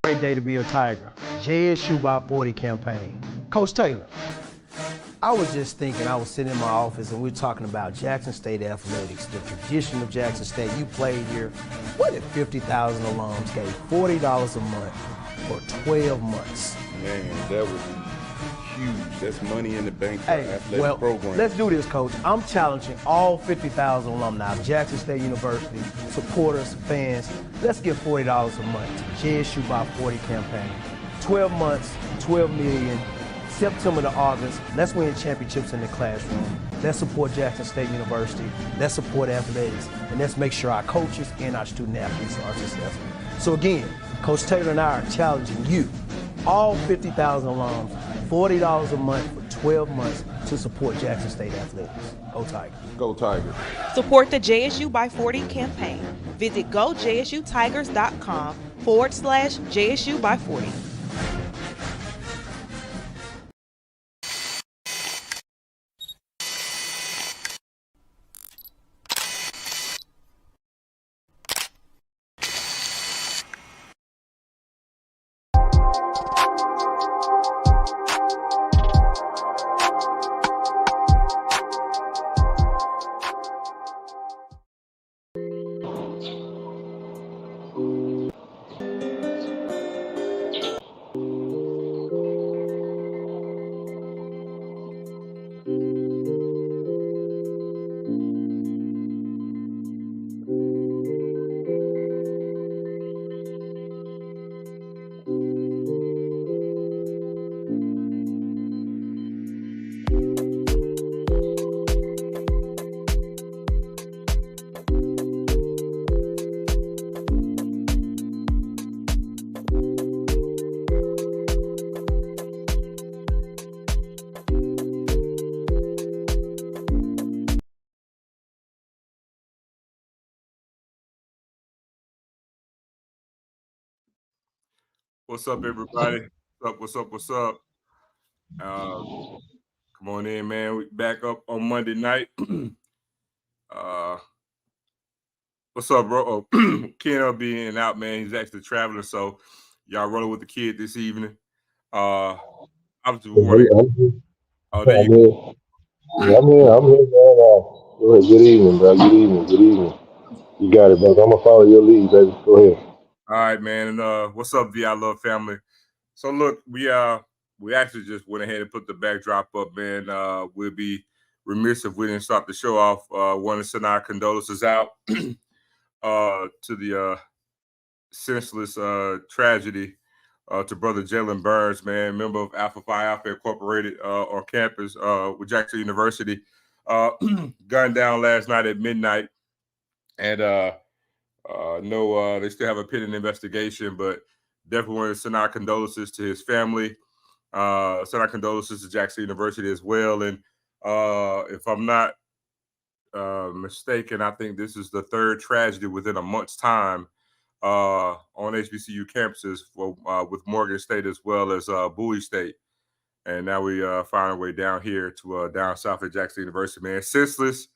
great day to be a Tiger. JSU by 40 campaign. Coach Taylor, I was just thinking, I was sitting in my office and we were talking about Jackson State athletics, the tradition of Jackson State. You played here. What if 50,000 alums gave $40 a month for 12 months? Man, that would be huge. That's money in the bank for athletic program. Let's do this, Coach. I'm challenging all 50,000 alumni of Jackson State University, supporters, fans. Let's give $40 a month to JSU by 40 campaign. 12 months, 12 million. September to August, let's win championships in the classroom. Let's support Jackson State University. Let's support athletics. And let's make sure our coaches and our student athletes are successful. So again, Coach Taylor and I are challenging you, all 50,000 alums, $40 a month for 12 months to support Jackson State athletics. Go Tigers. Go Tigers. Support the JSU by 40 campaign. Visit gojsutigers.com/JSU by 40. What's up, everybody? What's up? Come on in, man. We back up on Monday night. What's up, bro? Ken will be in and out, man. He's actually traveling, so y'all rolling with the kid this evening. I was just wondering. Oh, there you go. I'm here, man. Good evening, bro. Good evening. You got it, bro. I'm gonna follow your lead, baby. Go ahead. All right, man. And what's up, VI Love family? So look, we actually just went ahead and put the backdrop up, man. We'll be remiss if we didn't start the show off. Want to send our condolences out to the senseless tragedy to Brother Jalen Burns, man, member of Alpha Phi Alpha Incorporated on campus with Jackson University. Gunned down last night at midnight, and they still have a pending investigation, but definitely want to send our condolences to his family. Send our condolences to Jackson University as well. And if I'm not mistaken, I think this is the third tragedy within a month's time on HBCU campuses with Morgan State as well as Bowie State. And now we find our way down here to down south at Jackson University, man. Senseless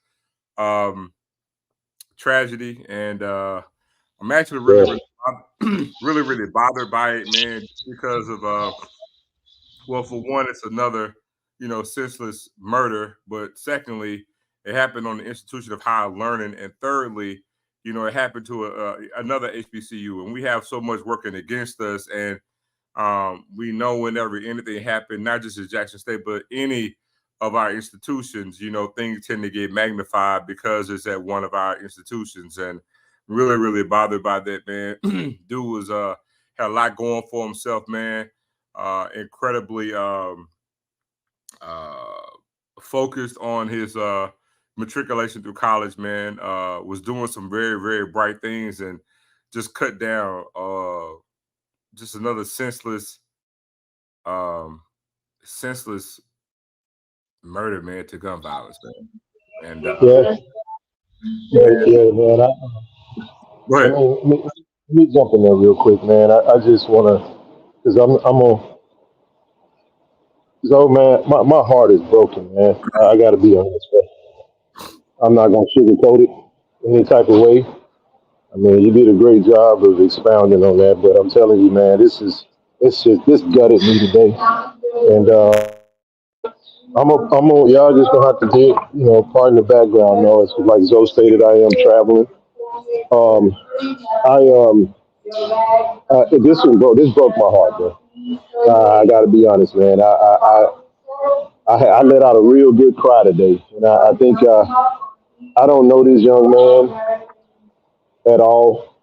tragedy, and I'm actually really bothered by it, man, just because of well, for one, it's another senseless murder, but secondly, it happened on the institution of higher learning, and thirdly, it happened to another HBCU, and we have so much working against us, and we know whenever anything happened, not just at Jackson State, but any of our institutions, things tend to get magnified because it's at one of our institutions, and really bothered by that, man. Dude was had a lot going for himself, man. Incredibly focused on his matriculation through college, man. Was doing some very, very bright things, and just cut down. Just another senseless murder, man, to gun violence, man. And yeah, man. Go ahead. Let me jump in there real quick, man. I just want to, because so, man, my heart is broken, man. I got to be honest, man. I'm not going to sugarcoat it any type of way. I mean, you did a great job of expounding on that, but I'm telling you, man, this gutted me today, and y'all just gonna have to get, pardon the background noise. Like Zoe stated, I am traveling. Um, this broke my heart, bro. I gotta be honest, man. I let out a real good cry today, and I think I don't know this young man at all,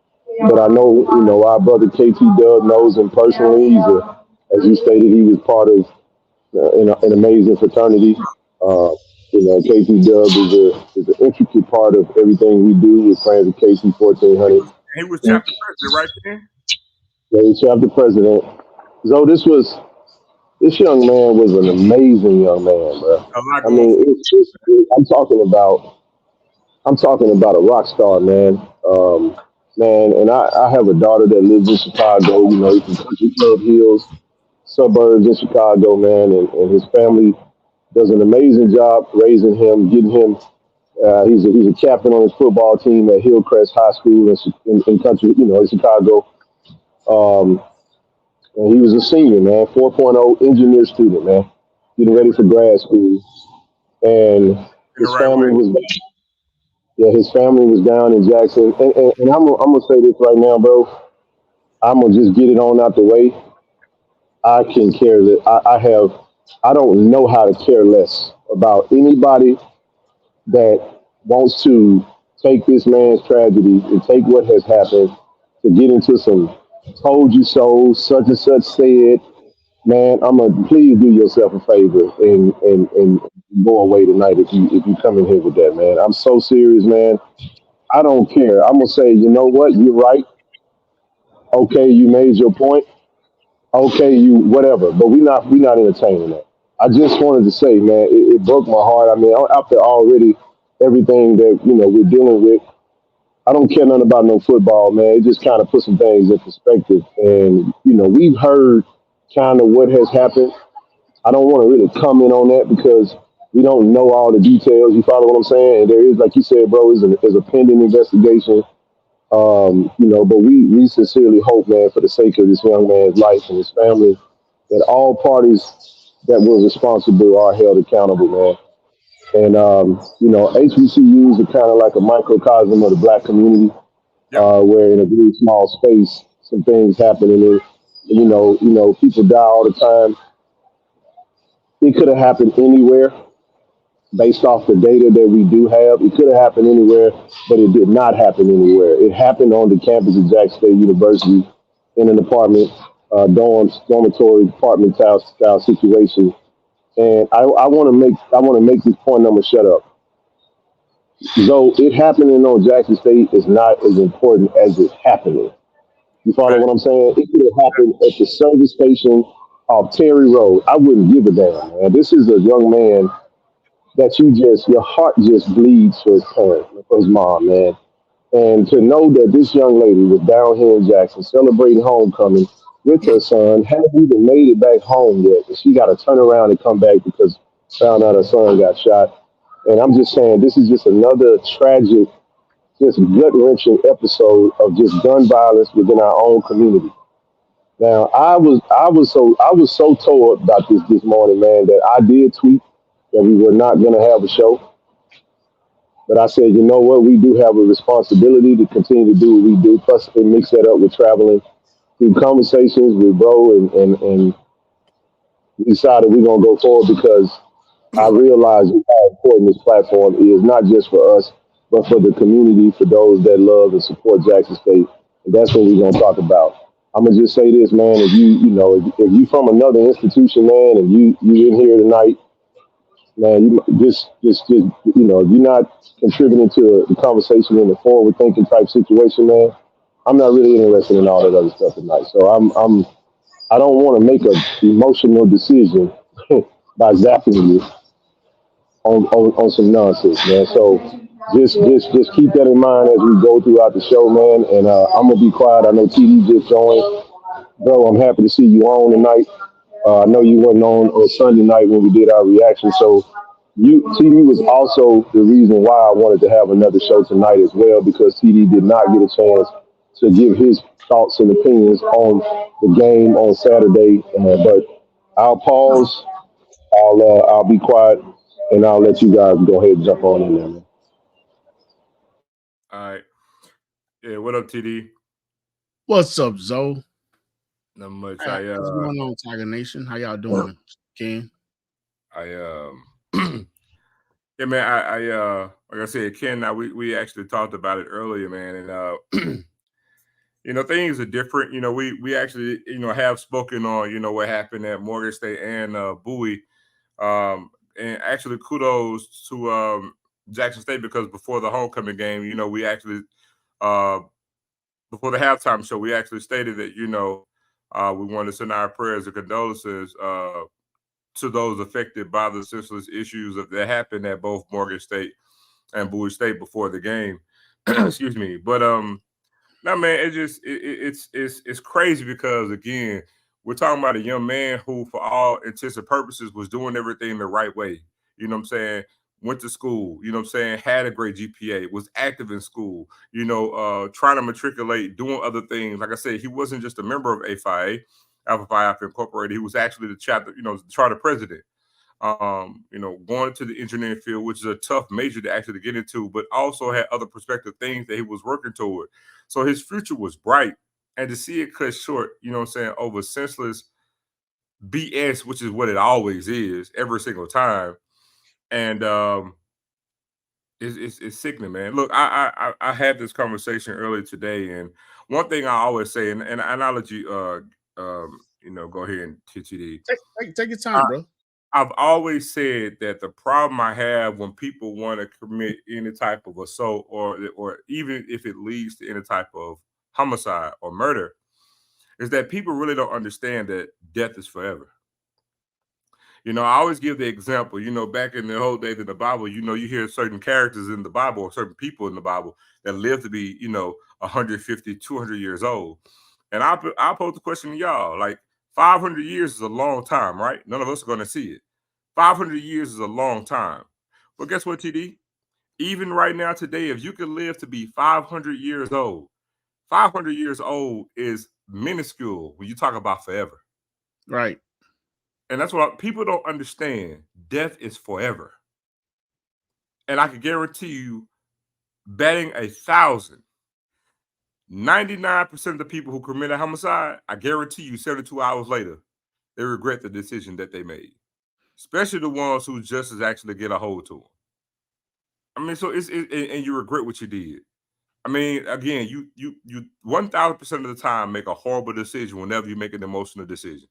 but I know, our brother KT Dub knows him personally. As you stated, he was part of an amazing fraternity. Uh, KT Dub is an intricate part of everything we do with friends of KC-1400. He was chapter president, right then? Yeah, he's chapter president. So this young man was an amazing young man, bro. A lot I going mean, for I'm talking about a rock star, man. Man, and I have a daughter that lives in Chicago. He's from Country Club Hills, suburbs in Chicago, man, and his family does an amazing job raising him, getting him. He's a captain on his football team at Hillcrest High School in country, in Chicago. Um, and he was a senior, man, 4.0 engineer student, man, getting ready for grad school. And in the his right family way. was, yeah, his family was down in Jackson. And I'm gonna say this right now, bro. I'm gonna just get it on out the way. I can care that I don't know how to care less about anybody that wants to take this man's tragedy and take what has happened to get into some told you so, such and such said. Man, I'm gonna please do yourself a favor and go away tonight if you come in here with that, man. I'm so serious, man. I don't care. I'm gonna say, you know what? You're right. Okay, you made your point. Okay, you whatever. But we not entertaining that. I just wanted to say, man, it broke my heart. I mean, after already everything that we're dealing with, I don't care nothing about no football, man. It just kind of put some things in perspective. And we've heard kind of what has happened. I don't want to really comment on that because we don't know all the details. You follow what I'm saying? And there is, like you said, bro, is a pending investigation. But we sincerely hope, man, for the sake of this young man's life and his family, that all parties that were responsible are held accountable, man. And HBCUs are kind of like a microcosm of the black community, Yep. where in a very small space, some things happen, and people die all the time. It could have happened anywhere, based off the data that we do have. It could have happened anywhere, but it did not happen anywhere. It happened on the campus of Jackson State University in an apartment, dormitory apartment style situation. And I want to make this point. I'm gonna shut up. Though it happening on Jackson State is not as important as it happening. You follow Right. what I'm saying? It could have happened at the service station off Terry Road. I wouldn't give a damn, man. This is a young man that your heart just bleeds for his parents, for his mom, man. And to know that this young lady was down here in Jackson celebrating homecoming with her son, hadn't even made it back home yet. And she got to turn around and come back because found out her son got shot. And I'm just saying, this is just another tragic, just gut wrenching episode of just gun violence within our own community. Now, I was so tore up about this morning, man, that I did tweet that we were not going to have a show. But I said, you know what? We do have a responsibility to continue to do what we do. Plus, it mix that up with traveling through conversations with bro, and we decided we're gonna go forward because I realize how important this platform is, not just for us, but for the community, for those that love and support Jackson State. And that's what we're gonna talk about. I'm gonna just say this, man. If you from another institution, man, and you in here tonight, man, you you're not contributing to the conversation in the forward thinking type situation, man. I'm not really interested in all that other stuff tonight. So I don't want to make an emotional decision by zapping you on some nonsense, man. So just keep that in mind as we go throughout the show, man. And I'm gonna be quiet. I know TD just joined, bro. I'm happy to see you on tonight. I know you wasn't on Sunday night when we did our reaction, so TD was also the reason why I wanted to have another show tonight as well, because TD did not get a chance to give his thoughts and opinions on the game on Saturday. But I'll pause. I'll be quiet, and I'll let you guys go ahead and jump on in there, man. All right. Yeah, what up, TD? What's up, Zoe? Not much. What's going on, Tiger Nation? How y'all doing, Ken? Yeah, man, like I said, Ken, we actually talked about it earlier, man, and things are different. We actually, have spoken on, what happened at Morgan State and Bowie. And actually kudos to Jackson State, because before the homecoming game, we actually before the halftime show, we actually stated that, we want to send our prayers and condolences to those affected by the senseless issues that happened at both Morgan State and Bowie State before the game. Excuse me. But no, man, it's crazy, because again, we're talking about a young man who, for all intents and purposes, was doing everything the right way. You know what I'm saying? Went to school, you know what I'm saying? Had a great GPA, was active in school, trying to matriculate, doing other things. Like I said, he wasn't just a member of A5A, Alpha Phi Alpha Incorporated. He was actually the chapter, the charter president. Going to the engineering field, which is a tough major to actually get into, but also had other prospective things that he was working toward. So his future was bright. And to see it cut short, over senseless BS, which is what it always is every single time. And it's sickening, man. Look, I had this conversation earlier today, and one thing I always say, and I'll let you go ahead and TTD. Take your time, bro. I've always said that the problem I have when people want to commit any type of assault, or even if it leads to any type of homicide or murder, is that people really don't understand that death is forever. I always give the example, back in the old days in the Bible, you hear certain characters in the Bible, or certain people in the Bible that live to be, 150, 200 years old. And I'll pose the question to y'all, like, 500 years is a long time, right? None of us are going to see it. 500 years is a long time. But guess what, TD? Even right now today, if you could live to be 500 years old, 500 years old is minuscule when you talk about forever. Right. And that's what people don't understand. Death is forever. And I can guarantee you, betting 1,000, 99% of the people who commit a homicide, I guarantee you 72 hours later, they regret the decision that they made. Especially the ones who justice actually get a hold to them. I mean, so and you regret what you did. I mean, again, you 1,000% of the time make a horrible decision whenever you make an emotional decision.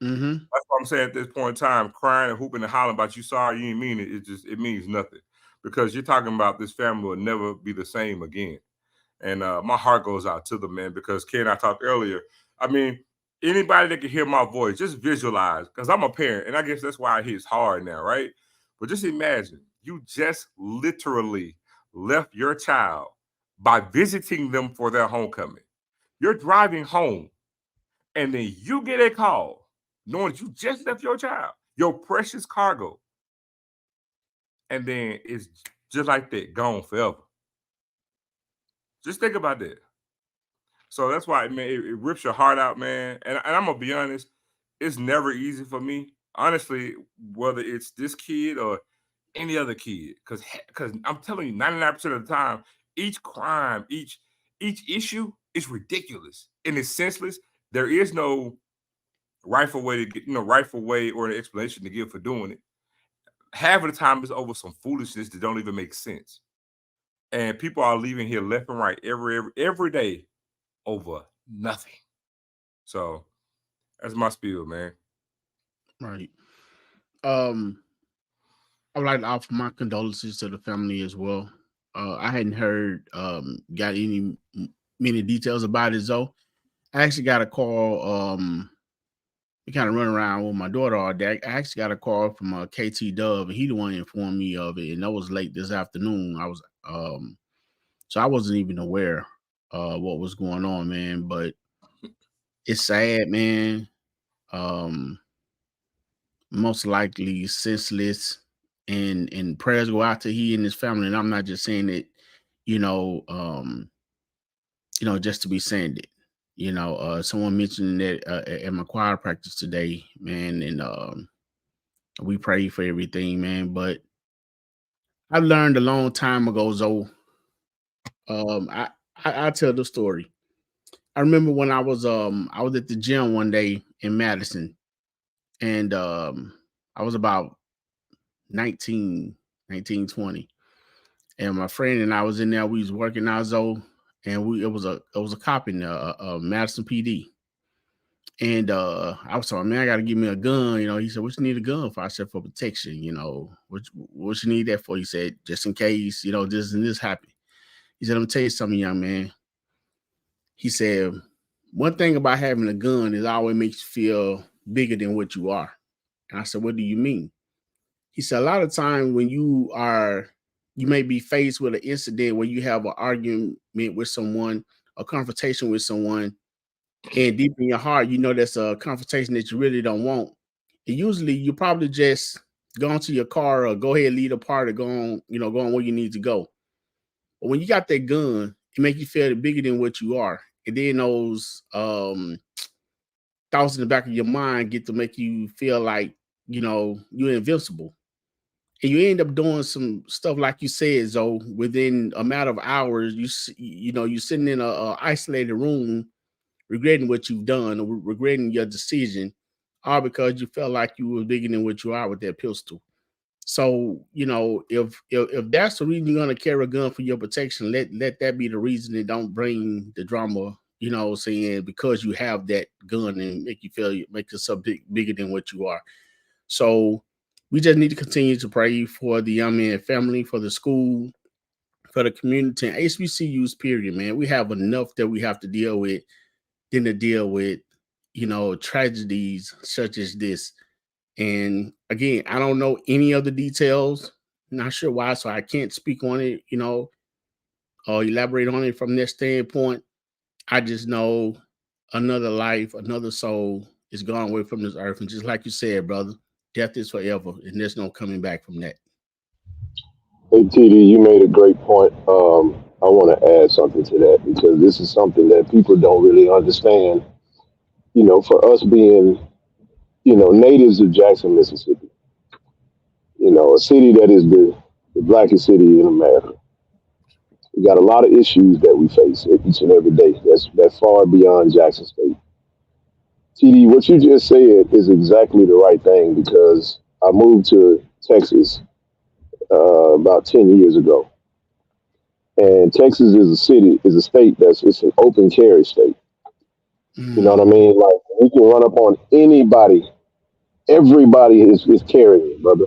Mm-hmm. That's what I'm saying at this point in time, crying and hooping and hollering about you sorry, you didn't mean it. It means nothing, because you're talking about this family will never be the same again. And my heart goes out to them, man, because Ken, I talked earlier. I mean, anybody that can hear my voice, just visualize, because I'm a parent, and I guess that's why it hits hard now, right? But just imagine, you just literally left your child by visiting them for their homecoming. You're driving home, and then you get a call knowing that you just left your child, your precious cargo, and then it's just like that, gone forever. Just think about that. So that's why, man, it rips your heart out, man. And I'm gonna be honest, it's never easy for me, honestly, whether it's this kid or any other kid, because I'm telling you, 99% of the time, each crime, each issue is ridiculous and it's senseless. There is no rightful way to get, rightful way or an explanation to give for doing it. Half of the time, it's over some foolishness that don't even make sense. And people are leaving here left and right every day over nothing. So that's my spiel, man. Right. I would like to offer my condolences to the family as well. I hadn't heard got many details about it, though. I actually got a call. We kind of run around with my daughter all day. I actually got a call from KT Dove, and he the one informed me of it, and that was late this afternoon. So I wasn't even aware what was going on, man. But it's sad, man. Most likely senseless and prayers go out to he and his family. And I'm not just saying it, just to be saying it. Someone mentioned that at my choir practice today, man, and we pray for everything, man. But I learned a long time ago, Zoe. I tell the story. I remember when I was at the gym one day in Madison, and I was about 19, 20. And my friend and I was in there. We was working out, Zoe, and it was a cop in Madison PD. And I was telling him, man, I got to give me a gun. He said, what you need a gun for? I said, for protection. What you need that for? He said, just in case, this and this happen. He said, let me tell you something, young man. He said, one thing about having a gun is it always makes you feel bigger than what you are. And I said, what do you mean? He said, a lot of times when you may be faced with an incident where you have an argument with someone, a confrontation with someone, and deep in your heart, that's a confrontation that you really don't want. And usually you probably just go into your car or go ahead, lead a part or go on where you need to go. But when you got that gun, it makes you feel bigger than what you are. And then those thoughts in the back of your mind get to make you feel like, you're invincible. And you end up doing some stuff like you said, Zoe, within a matter of hours, you're sitting in a isolated room regretting what you've done or regretting your decision, all because you felt like you were bigger than what you are with that pistol. So, if that's the reason you're going to carry a gun for your protection, let that be the reason and don't bring the drama, saying because you have that gun and make yourself bigger than what you are. So we just need to continue to pray for the young man family, for the school, for the community, and HBCUs, period, man. We have enough that we have to deal with than to deal with, tragedies such as this. And again, I don't know any other details. Not sure why, so I can't speak on it, or elaborate on it from that standpoint. I just know another life, another soul is gone away from this earth. And just like you said, brother, death is forever, and there's no coming back from that. Hey, TD, you made a great point. I want to add something to that because this is something that people don't really understand. For us being, natives of Jackson, Mississippi, a city that is the blackest city in America. We got a lot of issues that we face each and every day. That's far beyond Jackson State. TD, what you just said is exactly the right thing because I moved to Texas about 10 years ago. And Texas is a state it's an open carry state. You know what I mean? Like, we can run up on anybody. Everybody is carrying, brother.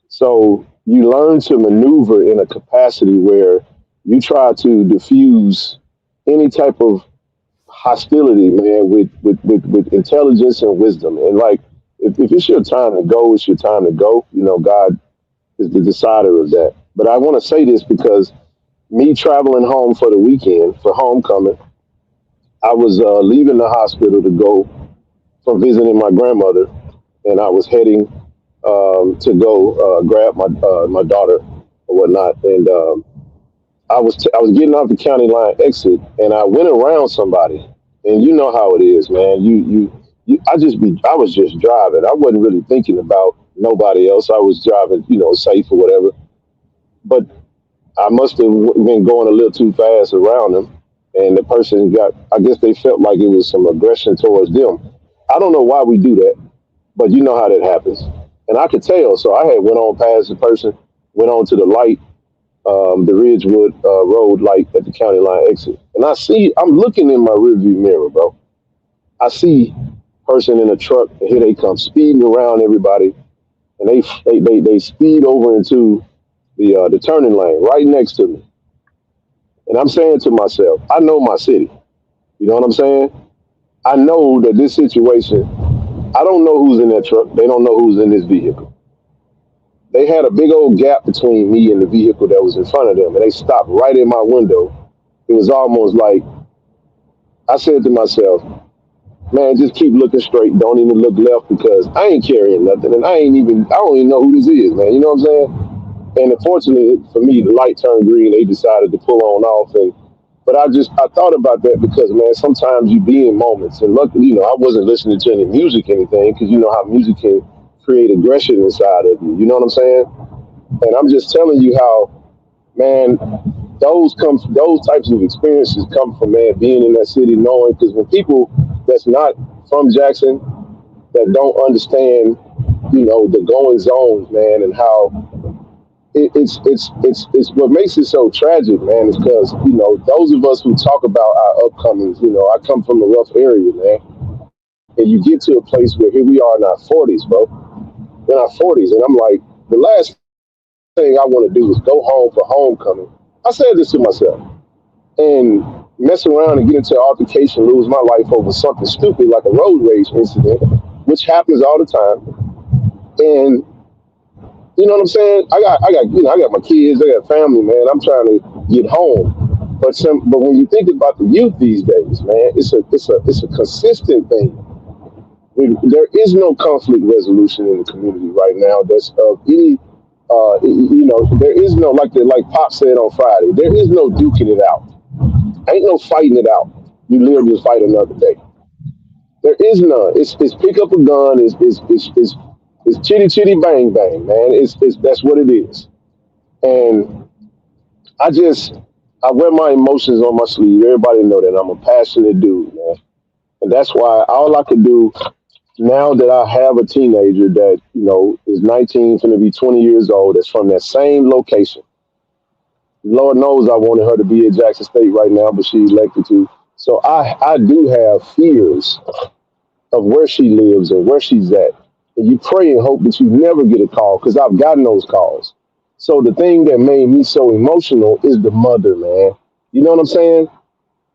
So you learn to maneuver in a capacity where you try to diffuse any type of hostility, man, with intelligence and wisdom. And like, if it's your time to go, it's your time to go. God is the decider of that. But I want to say this because me traveling home for the weekend for homecoming, I was leaving the hospital to go from visiting my grandmother, and I was heading to go grab my daughter or whatnot. And I was getting off the county line exit, and I went around somebody. And you know how it is, man. I was just driving. I wasn't really thinking about nobody else. I was driving, safe or whatever. But I must have been going a little too fast around them. And the person I guess they felt like it was some aggression towards them. I don't know why we do that, but you know how that happens. And I could tell. So I had went on past the person, went on to the light, the Ridgewood Road light at the county line exit. And I'm looking in my rearview mirror, bro. I see person in a truck, and here they come speeding around everybody. And they speed over into the turning lane right next to me. And I'm saying to myself, I know my city. You know what I'm saying? I know that this situation, I don't know who's in that truck. They don't know who's in this vehicle. They had a big old gap between me and the vehicle that was in front of them. And they stopped right in my window. It was almost like, I said to myself, man, just keep looking straight. Don't even look left because I ain't carrying nothing, and I don't even know who this is, man. You know what I'm saying? And unfortunately for me, the light turned green. They decided to pull on off, and but I thought about that because man, sometimes you be in moments, and luckily, I wasn't listening to any music, or anything, because you know how music can create aggression inside of you. You know what I'm saying? And I'm just telling you how, man, those types of experiences come from man being in that city, knowing because when people that's not from Jackson that don't understand, the going zones, man, and how it's what makes it so tragic, man, is because those of us who talk about our upcomings, I come from a rough area, man, and you get to a place where here we are in our 40s, bro, in our 40s, and I'm like, the last thing I want to do is go home for homecoming. I said this to myself, and mess around and get into an altercation, lose my life over something stupid like a road rage incident, which happens all the time, and you know what I'm saying? I got my kids, I got family, man. I'm trying to get home. But when you think about the youth these days, man, it's a consistent thing. There is no conflict resolution in the community right now. That's of any, there is no like Pop said on Friday. There is no duking it out. Ain't no fighting it out. You live to fight another day. There is none. It's pick up a gun. It's chitty chitty bang bang, man. It's that's what it is. And I wear my emotions on my sleeve. Everybody know that I'm a passionate dude, man. And that's why all I could do now that I have a teenager that, is 19, going to be 20 years old, that's from that same location. Lord knows I wanted her to be at Jackson State right now, but she elected to. So I do have fears of where she lives and where she's at. And you pray and hope that you never get a call, because I've gotten those calls. So the thing that made me so emotional is the mother, man. You know what I'm saying?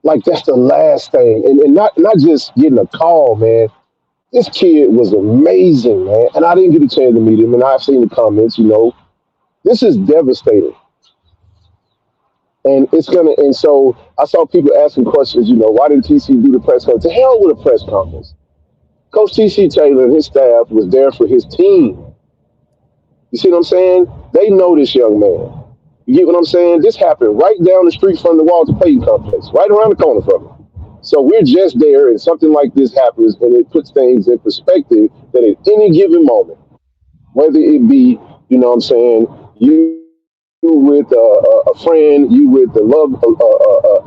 Like, that's the last thing. And not just getting a call, man. This kid was amazing, man. And I didn't get a chance to meet him. And I've seen the comments, This is devastating. And so I saw people asking questions, why didn't TC do the press conference? To hell with a press conference. Coach TC Taylor and his staff was there for his team. You see what I'm saying? They know this young man. You get what I'm saying? This happened right down the street from the Walter Payton complex, right around the corner from him. So we're just there, and something like this happens, and it puts things in perspective that at any given moment, whether it be, you with a friend, you with the love,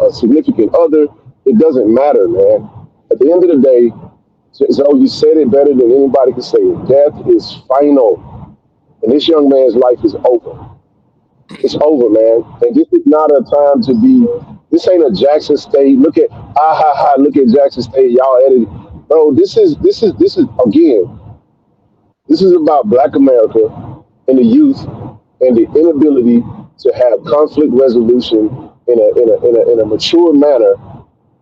a significant other, it doesn't matter, man. At the end of the day, so you said it better than anybody can say it. Death is final, and this young man's life is over. It's over, man. And this is not a time to be. This ain't a Jackson State. Look at look at Jackson State. Y'all edited, bro. This is again. This is about Black America and the youth and the inability to have conflict resolution in a mature manner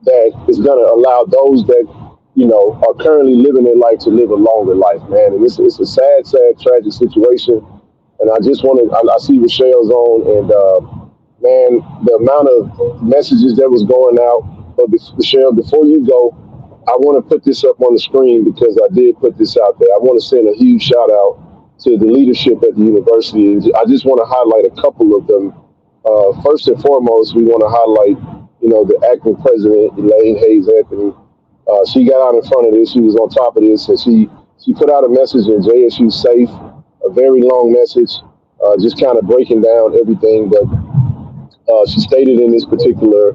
that is going to allow those that are currently living their life to live a longer life, man. And it's a sad, tragic situation. And I just want to, I see Rochelle's on, and man, the amount of messages that was going out. But Rochelle, before you go, I want to put this up on the screen because I did put this out there. I want to send a huge shout out to the leadership at the university. I just want to highlight a couple of them. First and foremost, we want to highlight, the acting president, Elaine Hayes Anthony. She got out in front of this. She was on top of this, and she put out a message in JSU Safe, a very long message, just kind of breaking down everything. But she stated in this particular,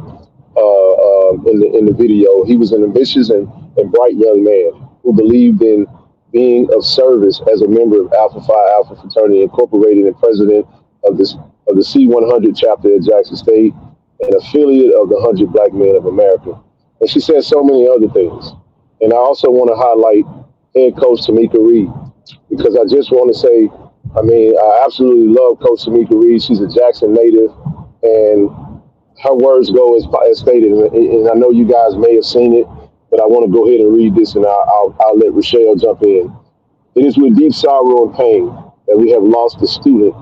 in the video, he was an ambitious and bright young man who believed in being of service as a member of Alpha Phi Alpha Fraternity Incorporated and president of the KC-1400 chapter at Jackson State, an affiliate of the 100 Black Men of America. And she said so many other things. And I also want to highlight head coach Tamika Reed, because I just want to say, I absolutely love Coach Tamika Reed. She's a Jackson native, and her words go as stated. And I know you guys may have seen it, but I want to go ahead and read this, and I'll let Rochelle jump in. It is with deep sorrow and pain that we have lost a student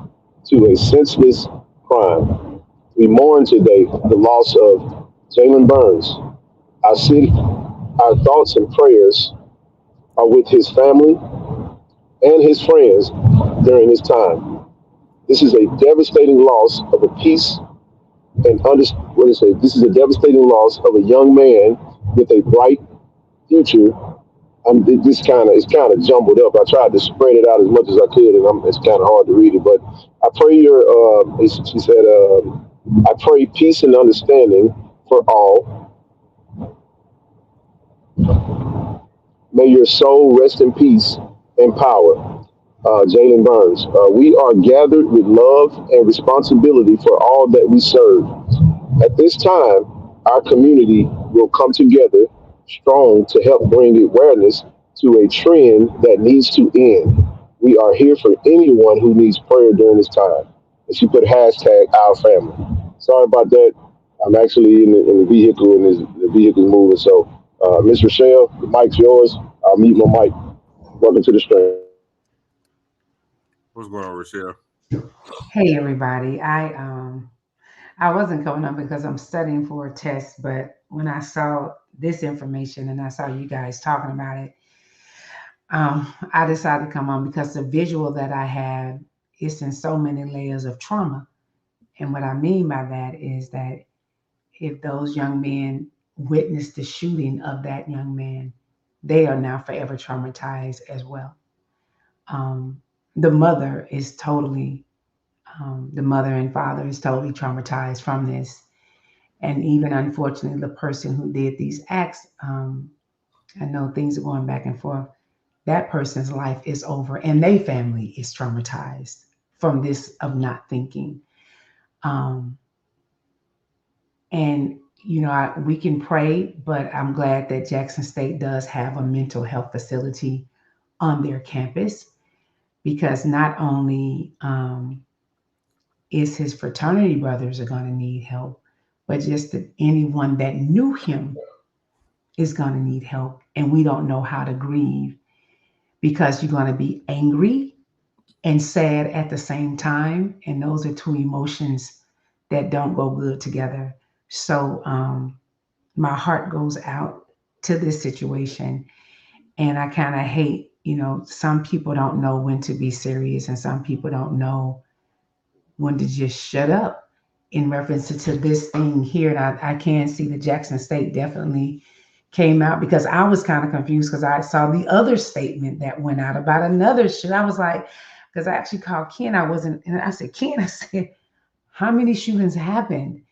to a senseless crime. We mourn today the loss of Jalen Burns, our city Our thoughts and prayers are with his family and his friends during this time. This is a devastating loss of a peace and what is it? This is a devastating loss of a young man with a bright future. This it's kind of jumbled up. I tried to spread it out as much as I could, and it's kind of hard to read it. But I pray she said, I pray peace and understanding for all. May your soul rest in peace and power. Jalen Burns. We are gathered with love and responsibility for all that we serve. At this time, our community will come together strong to help bring awareness to a trend that needs to end. We are here for anyone who needs prayer during this time. And she put hashtag our family. Sorry about that. I'm actually in the vehicle and the vehicle's moving. So, Miss Rochelle, the mic's yours. I'll mute my mic. Welcome to the stream. What's going on, Rochelle? Hey everybody. I wasn't coming on because I'm studying for a test, but when I saw this information and I saw you guys talking about it, I decided to come on because the visual that I have is in so many layers of trauma. And what I mean by that is that if those young men witnessed the shooting of that young man, they are now forever traumatized as well. The mother is totally the mother and father is totally traumatized from this. And even unfortunately, the person who did these acts, I know things are going back and forth. That person's life is over and their family is traumatized from this of not thinking. Um, and, we can pray, but I'm glad that Jackson State does have a mental health facility on their campus because not only is his fraternity brothers are going to need help, but just that anyone that knew him is going to need help. And we don't know how to grieve because you're going to be angry and sad at the same time. And those are two emotions that don't go good together. So my heart goes out to this situation. And I kind of hate, some people don't know when to be serious and some people don't know when to just shut up in reference to this thing here. And I can see the Jackson State definitely came out because I was kind of confused because I saw the other statement that went out about another shit. I was like, because I actually called Ken. And I said, Ken, I said, how many shootings happened?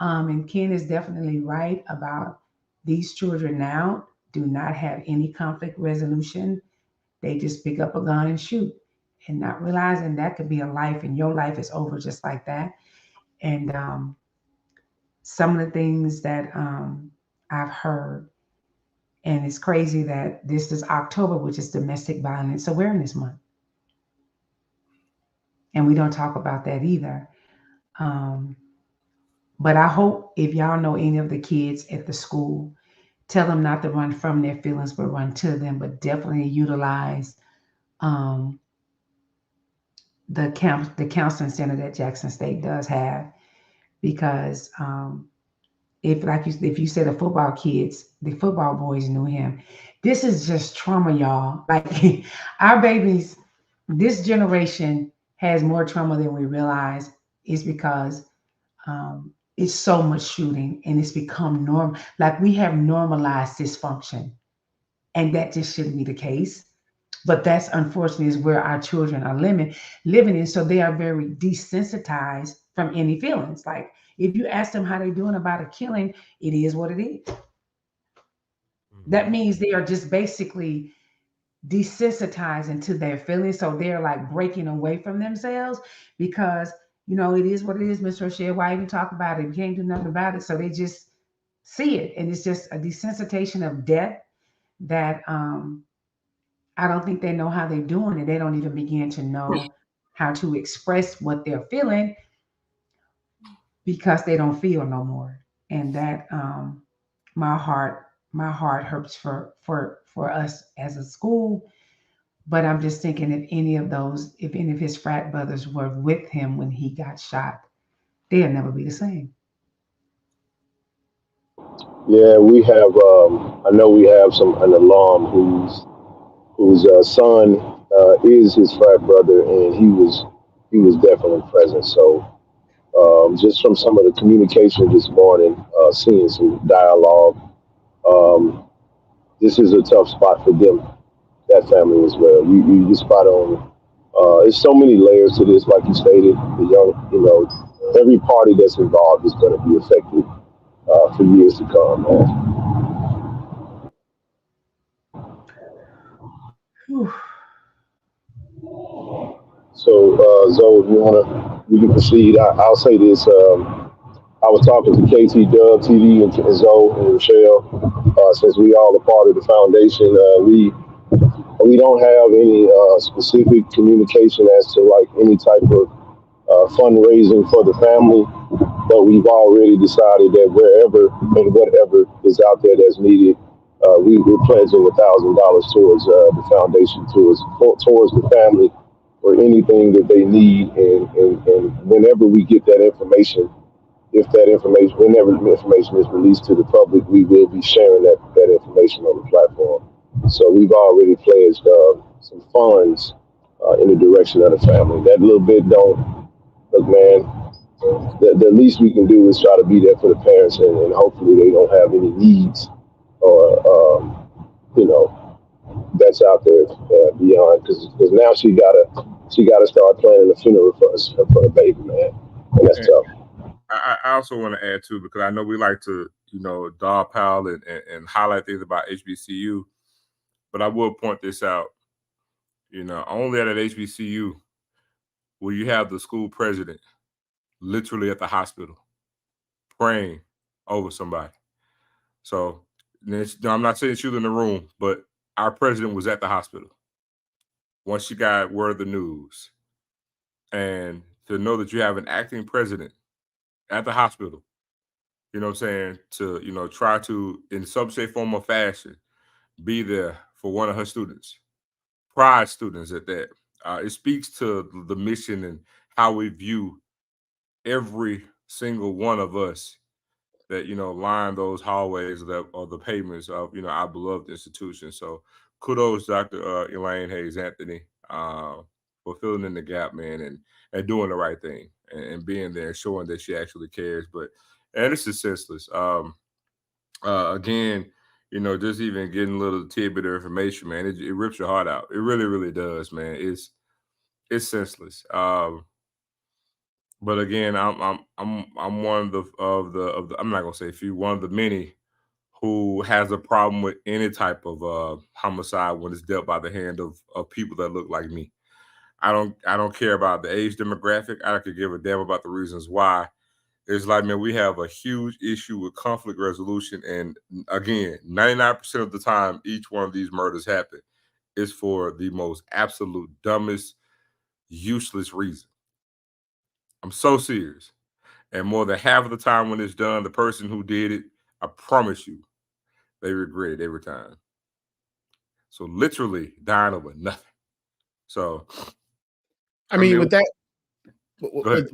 And Ken is definitely right about these children now do not have any conflict resolution. They just pick up a gun and shoot and not realizing that could be a life and your life is over just like that. And some of the things that I've heard, and it's crazy that this is October, which is Domestic Violence Awareness Month. And we don't talk about that either. But I hope if y'all know any of the kids at the school, tell them not to run from their feelings, but run to them, but definitely utilize the counseling center that Jackson State does have, because if you say the football kids, the football boys knew him. This is just trauma, y'all. Like our babies, this generation has more trauma than we realize. Is because it's so much shooting and it's become normal. Like we have normalized dysfunction, and that just shouldn't be the case. But that's unfortunately is where our children are living in. So they are very desensitized from any feelings. Like if you ask them how they're doing about a killing, it is what it is. That means they are just basically desensitizing to their feelings. So they're like breaking away from themselves because, it is what it is, Miss Rochelle. Why even talk about it? You can't do nothing about it. So they just see it. And it's just a desensitization of death that I don't think they know how they're doing it. They don't even begin to know how to express what they're feeling because they don't feel no more. And that my heart hurts for us as a school. But I'm just thinking if any of his frat brothers were with him when he got shot, they'll never be the same. Yeah, we have. I know we have an alum whose son is his frat brother, and he was definitely present. So just from some of the communication this morning, seeing some dialogue, um, this is a tough spot for them, that family as well. You spot on. There's so many layers to this, like you stated. The young, every party that's involved is going to be affected for years to come, man. Whew. So, Zoe, if we can proceed. I'll say this. I was talking to KT Dub TV and Zoe and Rochelle. Since we all a part of the foundation, we don't have any specific communication as to like any type of fundraising for the family, but we've already decided that wherever and whatever is out there that's needed, we're pledging $1,000 towards the foundation, towards the family, or anything that they need. And whenever we get that information, whenever the information is released to the public, we will be sharing that information on the platform. So we've already pledged some funds in the direction of the family. That little bit don't look, man. The least we can do is try to be there for the parents, and hopefully they don't have any needs or you know that's out there beyond, because now she gotta start planning a funeral for a baby, man, and that's And tough. I also want to add too, because I know we like to, dog pile and highlight things about HBCU, but I will point this out. Only at an HBCU will you have the school president literally at the hospital praying over somebody. So I'm not saying she was in the room, but our president was at the hospital once she got word of the news. And to know that you have an acting president at the hospital, you know what I'm saying, to, try to, in some shape, form, or fashion, be there for one of her students, pride students at that. It speaks to the mission and how we view every single one of us that line those hallways or the pavements of our beloved institution. So kudos, Dr. Elaine Hayes Anthony, for filling in the gap, man, and doing the right thing and being there and showing that she actually cares. But and this is senseless. Again, just even getting a little tidbit of information, man, it rips your heart out. It really, really does, man. It's senseless. But again, I'm one of the I'm not gonna say few, one of the many who has a problem with any type of homicide when it's dealt by the hand of people that look like me. I don't care about the age demographic. I could give a damn about the reasons why. It's like, man, we have a huge issue with conflict resolution, and again, 99% of the time, each one of these murders happen is for the most absolute dumbest, useless reason. I'm so serious. And more than half of the time when it's done, the person who did it, I promise you, they regret it every time. So literally dying over nothing. So I I mean, mean, with that, go ahead.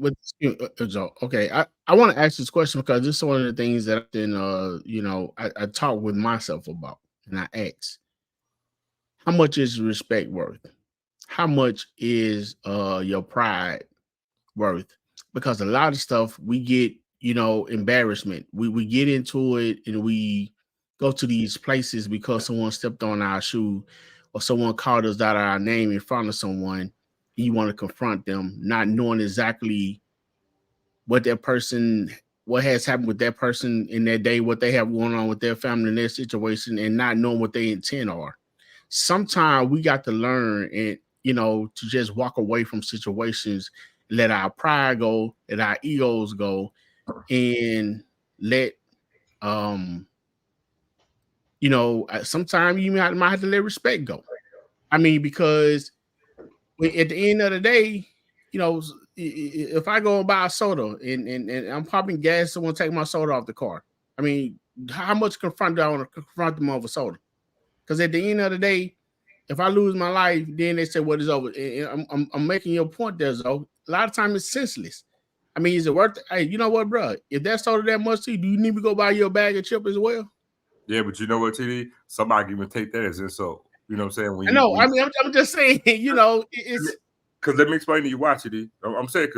Joe, okay, I want to ask this question because this is one of the things that then I talk with myself about, and I ask, how much is respect worth? How much is your pride worth? Because a lot of stuff we get, embarrassment. We get into it and we go to these places because someone stepped on our shoe or someone called us out of our name in front of someone. You want to confront them, not knowing exactly what that person, what has happened with that person in their day, what they have going on with their family and their situation, and not knowing what their intent are. Sometimes we got to learn and to just walk away from situations, let our pride go, let our egos go, and let sometimes you might have to let respect go. I mean, because at the end of the day, if I go and buy a soda and I'm popping gas, someone take my soda off the car. I mean, how much confront do I want to confront them over soda? Because at the end of the day, if I lose my life, then they say what is over. And I'm making your point there, though. A lot of times it's senseless. I mean, is it worth it? Hey, you know what, bro? If that's sold that much to you, do you need to go buy you a bag of chips as well? Yeah, but you know what, TD? Somebody can even take that as insult. You know what I'm saying? When I know. I mean, I'm just saying. You know, it's because let me explain to you why, TD. I'm saying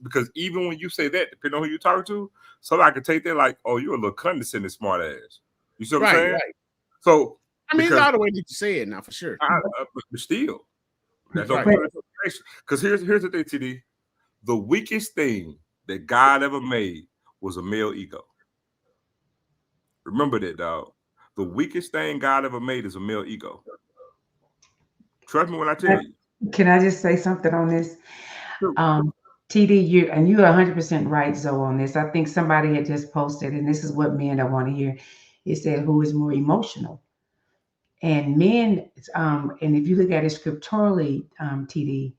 because even when you say that, depending on who you're talking to, somebody can take that like, oh, you're a little condescending, smart ass. You see what I'm saying? Right. So I mean, it's all the way that you say it now, for sure. But still, that's Right. because here's the thing, TD. The weakest thing that God ever made was a male ego. Remember that, dog. The weakest thing God ever made is a male ego. Trust me when I tell you. Can I just say something on this? Sure. TD, you're 100% right, Zoe, on this. I think somebody had just posted, and this is what men I want to hear. It said, who is more emotional? And men, and if you look at it scripturally, TD,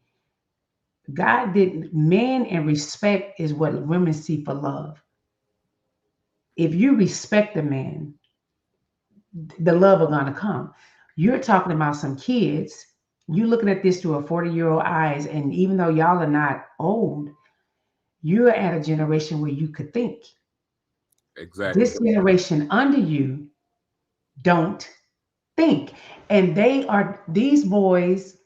God didn't, man and respect is what women see for love. If you respect the man, the love are going to come. You're talking about some kids. You're looking at this through a 40-year-old eyes. And even though y'all are not old, you're at a generation where you could think. Exactly. This generation under you don't think. And these boys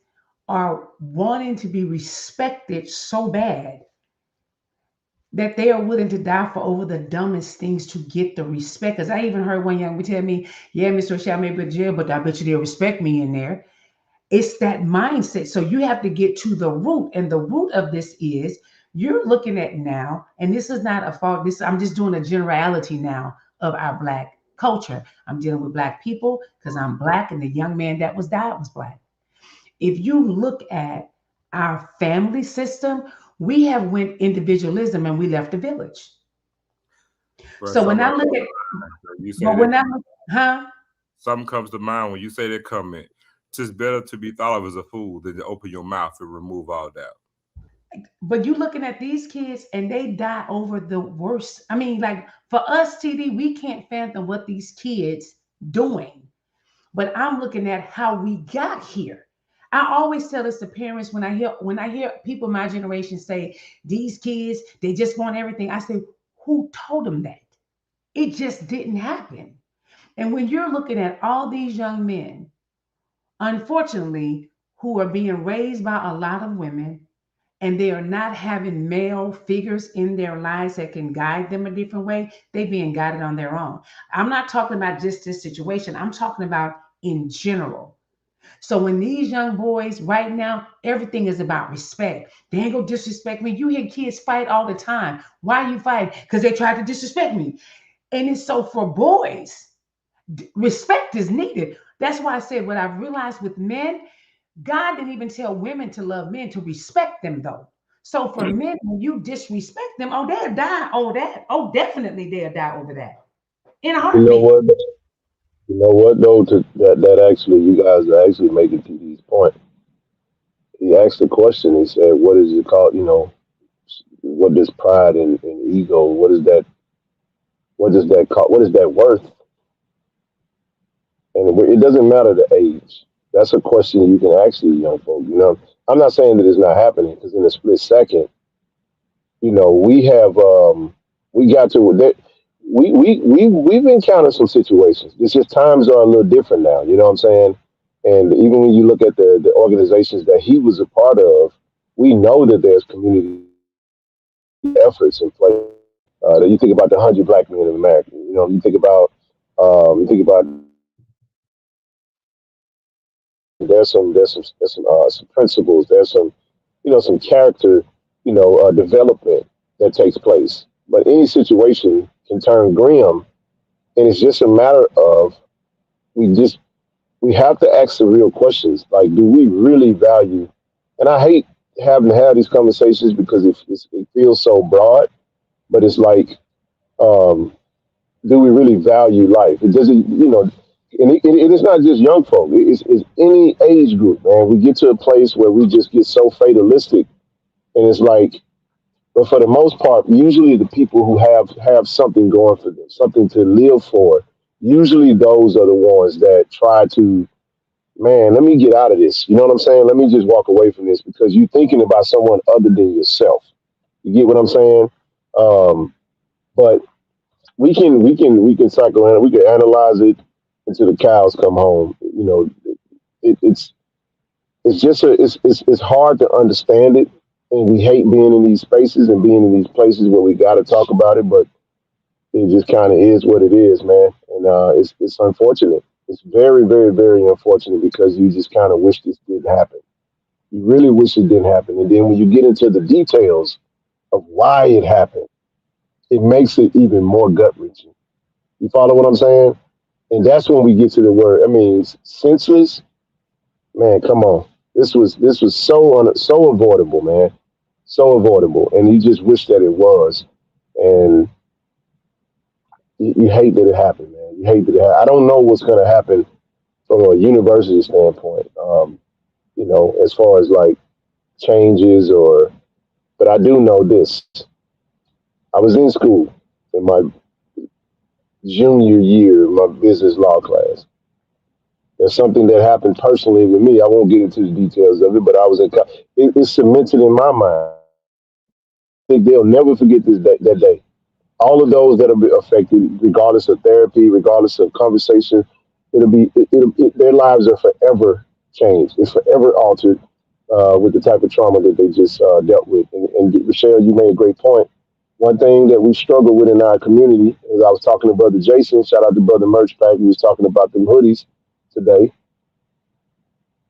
are wanting to be respected so bad that they are willing to die for over the dumbest things to get the respect. Because I even heard one young man tell me, yeah, Mr. Rochelle, I may be in jail, but I bet you they'll respect me in there. It's that mindset. So you have to get to the root. And the root of this is you're looking at now, and this is not a fault. I'm just doing a generality now of our Black culture. I'm dealing with Black people because I'm Black, and the young man that died was Black. If you look at our family system, we have went individualism and we left the village. Bro, So when I look at, you say but when I look, something comes to mind when you say that comment. It's better to be thought of as a fool than to open your mouth and remove all doubt. But you looking at these kids and they die over the worst. I mean, like for us, TD, we can't fathom what these kids doing. But I'm looking at how we got here. I always tell this to parents when I hear people my generation say these kids, they just want everything. I say, who told them that? It just didn't happen. And when you're looking at all these young men, unfortunately, who are being raised by a lot of women, and they are not having male figures in their lives that can guide them a different way, they being guided on their own. I'm not talking about just this situation. I'm talking about in general. So when these young boys right now, everything is about respect. They ain't gonna disrespect me. You hear kids fight all the time. Why you fight? Because they tried to disrespect me. And it's so for boys, respect is needed. That's why I said what I've realized with men, God didn't even tell women to love men, to respect them though. So for men, when you disrespect them, oh, they'll die over that. Oh, definitely they'll die over that. In a You know heartbeat. what? You know what though? That actually, you guys are actually making TD's point. He asked the question. He said, "What is it called? You know, what does pride and ego? What is that? What does that call? What is that worth?" And it doesn't matter the age. That's a question you can ask these young folk. You know, I'm not saying that it's not happening because in a split second, you know, we got to that. We've encountered some situations. It's just times are a little different now. You know what I'm saying? And even when you look at the organizations that he was a part of, we know that there's community efforts in place. That you think about the 100 Black men in America. You know, you think about some principles. There's some character development that takes place. But any situation can turn grim, and it's just a matter of we just we have to ask the real questions. Like, do we really value? And I hate having to have these conversations because it feels so broad. But it's like, um, do we really value life? It doesn't, and it is not just young folk. It's any age group, man. We get to a place where we just get so fatalistic, and it's like, but for the most part, usually the people who have something going for them, something to live for, usually those are the ones that try to, man, let me get out of this. You know what I'm saying? Let me just walk away from this because you're thinking about someone other than yourself. You get what I'm saying? But we can cycle in. We can analyze it until the cows come home. It's just it's hard to understand it, and we hate being in these spaces and being in these places where we got to talk about it. But it just kind of is what it is, man. And it's unfortunate. It's very, very, very unfortunate because you just kind of wish this didn't happen. You really wish it didn't happen. And then when you get into the details of why it happened, it makes it even more gut wrenching. You follow what I'm saying? And that's when we get to the word. I mean, senseless, man. Come on, this was so avoidable, man, so avoidable. And you just wish that it was. And you hate that it happened, man. You hate that it happened. I don't know what's going to happen from a university standpoint. As far as like changes but I do know this. I was in school in my junior year, my business law class. There's something that happened personally with me. I won't get into the details of it, but I was it's cemented in my mind. I think they'll never forget that day. All of those that are affected, regardless of therapy, regardless of conversation, their lives are forever changed. It's forever altered with the type of trauma that they just dealt with. And Michelle, you made a great point. One thing that we struggle with in our community, as I was talking to Brother Jason, shout out to Brother Merch Pack, he was talking about them hoodies today.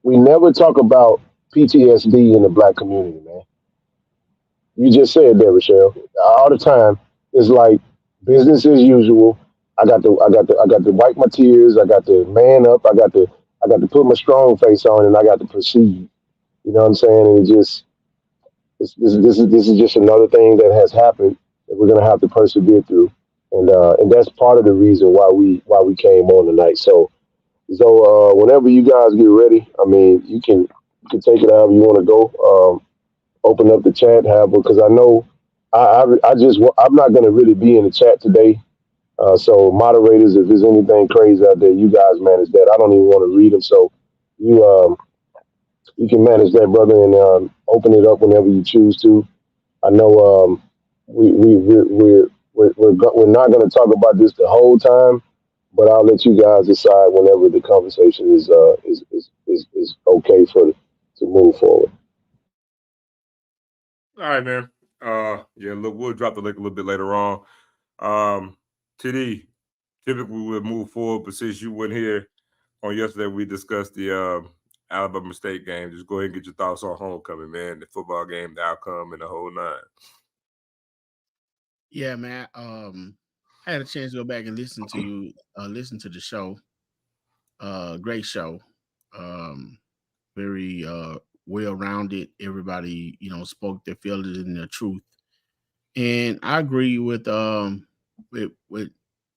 We never talk about PTSD in the black community, man. You just said that, Rochelle. All the time, it's like business as usual. I got to wipe my tears. I got to man up. I got to put my strong face on, and I got to proceed. You know what I'm saying? And this is just another thing that has happened that we're gonna have to persevere through, and that's part of the reason why we came on tonight. So whenever you guys get ready, I mean, you can take it however you want to go. Open up the chat, have because I know I'm not gonna really be in the chat today. So moderators, if there's anything crazy out there, you guys manage that. I don't even want to read them, so you you can manage that, brother, and open it up whenever you choose to. I know we're not going to talk about this the whole time, but I'll let you guys decide whenever the conversation is okay to move forward. All right, man. Yeah, look, we'll drop the link a little bit later on. TD, typically we would move forward, but since you weren't here on yesterday, we discussed the Alabama State game. Just go ahead and get your thoughts on homecoming, man, the football game, the outcome, and the whole nine. Yeah, man. I had a chance to go back and listen to the show. Great show. Very well rounded. Everybody, spoke their feelings and their truth. And I agree with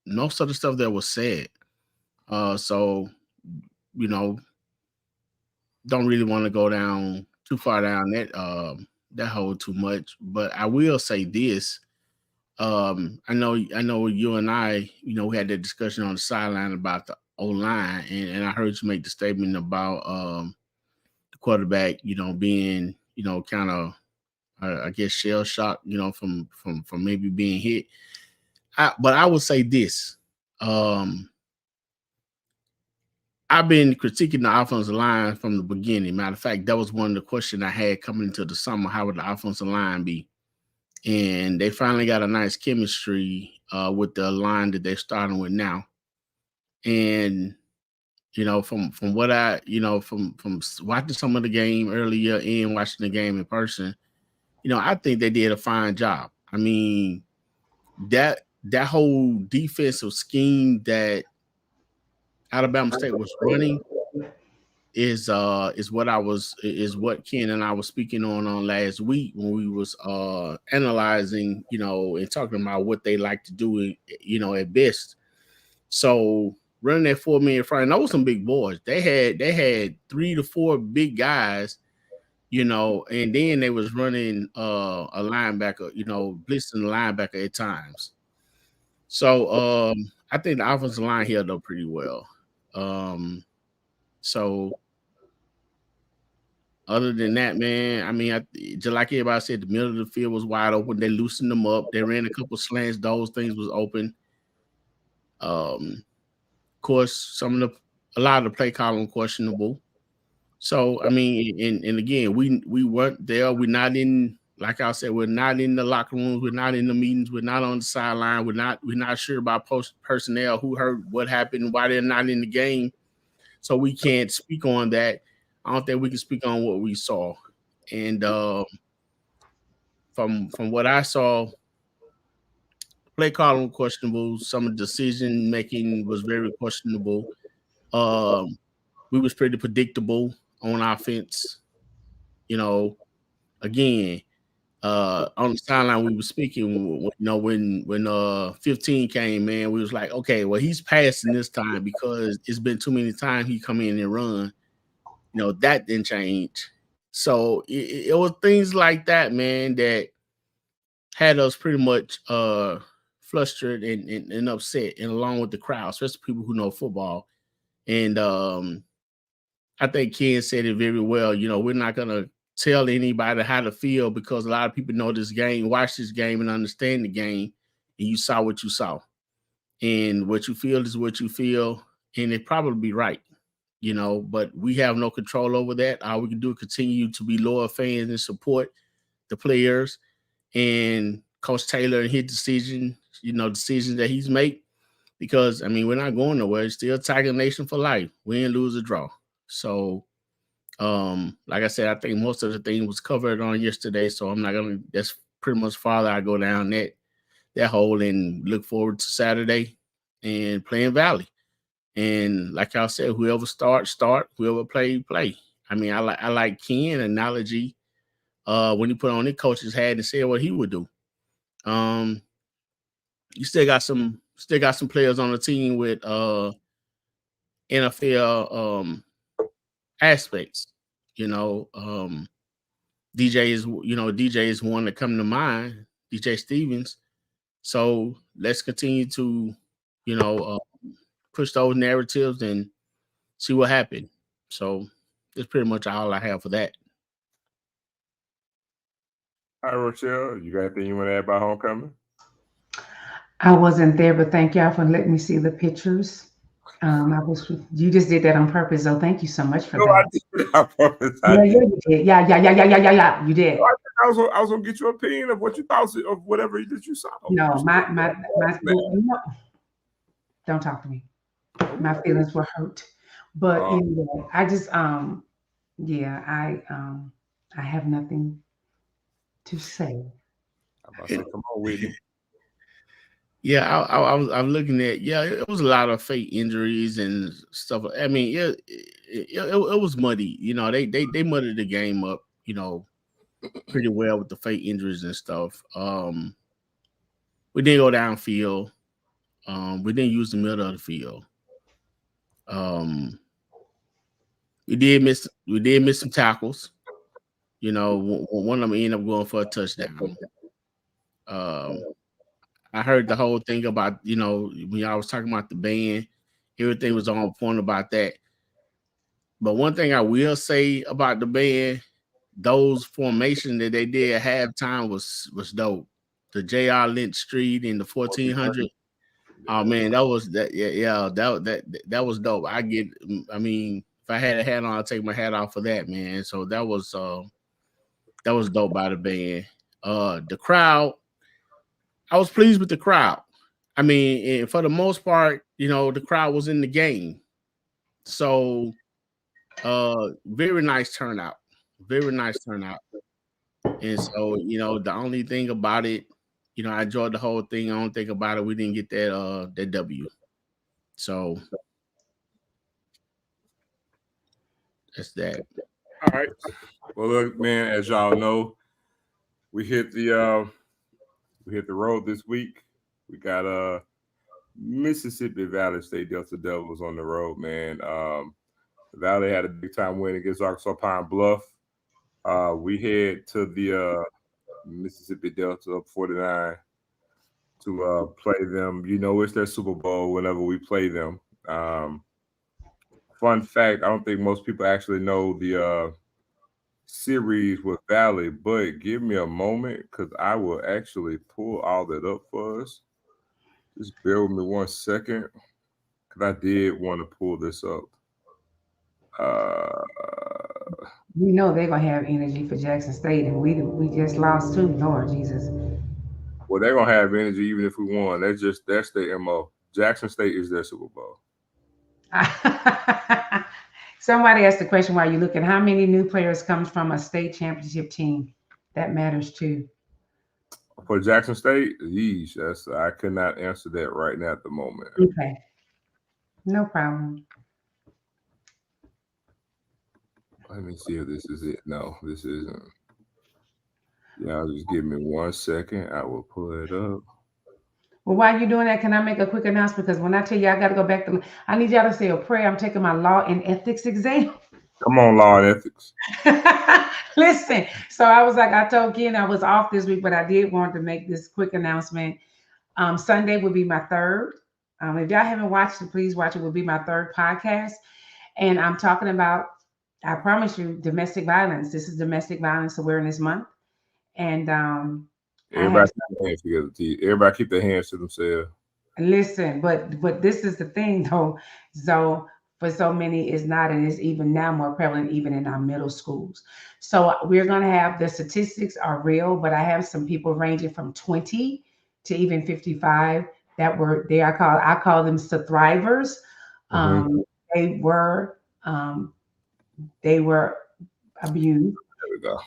most of the stuff that was said. So, you know, don't really want to go down too far down that hole too much. But I will say this. I know you and I, we had that discussion on the sideline about the O-line, and I heard you make the statement about the quarterback, being, kind of I guess shell shocked, from maybe being hit. But I would say this. I've been critiquing the offensive line from the beginning. Matter of fact, that was one of the questions I had coming into the summer. How would the offensive line be? And they finally got a nice chemistry with the line that they're starting with now. And from what I from watching some of the game earlier and watching the game in person, I think they did a fine job. I mean, that whole defensive scheme that Alabama State was running is what Ken and I was speaking on last week when we was analyzing, and talking about what they like to do, at best. So running that 4-man front, and those some big boys. They had 3 to 4 big guys, and then they was running a linebacker, blitzing the linebacker at times. So I think the offensive line held up pretty well. So Other than that, man, I mean, just like everybody said, the middle of the field was wide open. They loosened them up. They ran a couple slants. Those things was open. Of course, a lot of the play calling questionable. So I mean, and again, we weren't there. We're not in, like I said, we're not in the locker rooms. We're not in the meetings. We're not on the sideline. We're not sure about personnel, who heard what happened, why they're not in the game. So we can't speak on that. I don't think we can speak on what we saw. And from what I saw, play calling questionable. Some of the decision making was very questionable. We was pretty predictable on offense. You know, again, on the sideline we were speaking, when 15 came, man, we was like, okay, well, he's passing this time because it's been too many times he come in and run. You know, that didn't change. So it was things like that, man, that had us pretty much flustered and upset, and along with the crowd, especially people who know football. And I think Ken said it very well. You know, we're not gonna tell anybody how to feel, because a lot of people know this game, watch this game, and understand the game. And you saw what you saw, and what you feel is what you feel, and it probably be right. You know, but we have no control over that. All we can do is continue to be loyal fans and support the players and Coach Taylor and his decisions that he's made. Because I mean, we're not going nowhere. It's still Tiger Nation for life. Win, lose, or draw. So, like I said, I think most of the thing was covered on yesterday. So I'm not gonna. That's pretty much farther I go down that hole, and look forward to Saturday and playing Valley. And like y'all said, whoever start, whoever play. I mean, I like Ken analogy when he put on his coach's hat and said what he would do. You still got some players on the team with NFL aspects. You know, DJ is one that come to mind, DJ Stevens. So let's continue to, push those narratives and see what happened. So that's pretty much all I have for that. All right, Rochelle, you got anything you want to add about homecoming? I wasn't there, but thank y'all for letting me see the pictures. You just did that on purpose, so thank you so much for that. I did. I promise. Yeah, you did. Yeah. You did. I was gonna get your opinion of what you thought of whatever that you saw. No, don't talk to me. My feelings were hurt. But anyway, I just I have nothing to say. I'm about to say, come on, Whitney. Yeah, I'm looking at. Yeah, it was a lot of fake injuries and stuff. I mean, it was muddy. You know, they muddied the game up. You know, pretty well with the fake injuries and stuff. We didn't go downfield. We didn't use the middle of the field. We did miss some tackles. You know, one of them ended up going for a touchdown. I heard the whole thing about, when I was talking about the band, everything was on point about that. But one thing I will say about the band, those formations that they did at halftime was dope. The J.R. Lynch Street and the 1400. Oh man, that was was dope. I mean, if I had a hat on, I'd take my hat off for that, man. So that was dope by the band. The crowd, I was pleased with the crowd. I mean, for the most part, the crowd was in the game. So very nice turnout. Very nice turnout. And so, the only thing about it, I enjoyed the whole thing. I don't think about it. We didn't get that W. So that's that. All right. Well, look, man, as y'all know, we hit the road this week. We got Mississippi Valley State Delta Devils on the road, man. Valley had a big time win against Arkansas Pine Bluff. We head to the Mississippi Delta up 49 to play them. It's their Super Bowl whenever we play them. Fun fact, I don't think most people actually know series with Valley, but give me a moment because I will actually pull all that up for us. Just bear with me 1 second because I did want to pull this up. You know they're gonna have energy for Jackson State, and we just lost too. Lord Jesus. Well, they're gonna have energy even if we won. That's their MO. Jackson State is their Super Bowl. Somebody asked the question while you're looking, how many new players comes from a state championship team? That matters too. For Jackson State, yeesh, I cannot answer that right now at the moment. Okay. No problem. Let me see if this is it. No, this isn't. Y'all just give me 1 second. I will pull it up. Well, while you're doing that, can I make a quick announcement? Because when I tell you I got to go back to, I need y'all to say a prayer. I'm taking my law and ethics exam. Come on, law and ethics. Listen, so I was like, I told Ken I was off this week, but I did want to make this quick announcement. Sunday will be my third. If y'all haven't watched it, please watch it. Will be my third podcast. And I'm talking about, I promise you, domestic violence. This is Domestic Violence Awareness Month. And Everybody keep their hands together. Everybody keep their hands to themselves. listen, but this is the thing though. So for so many it's not, and it's even now more prevalent even in our middle schools. So we're gonna have, the statistics are real, but I have some people ranging from 20 to even 55 that were they are called, I call them thrivers. Mhm. They were abused. There we go.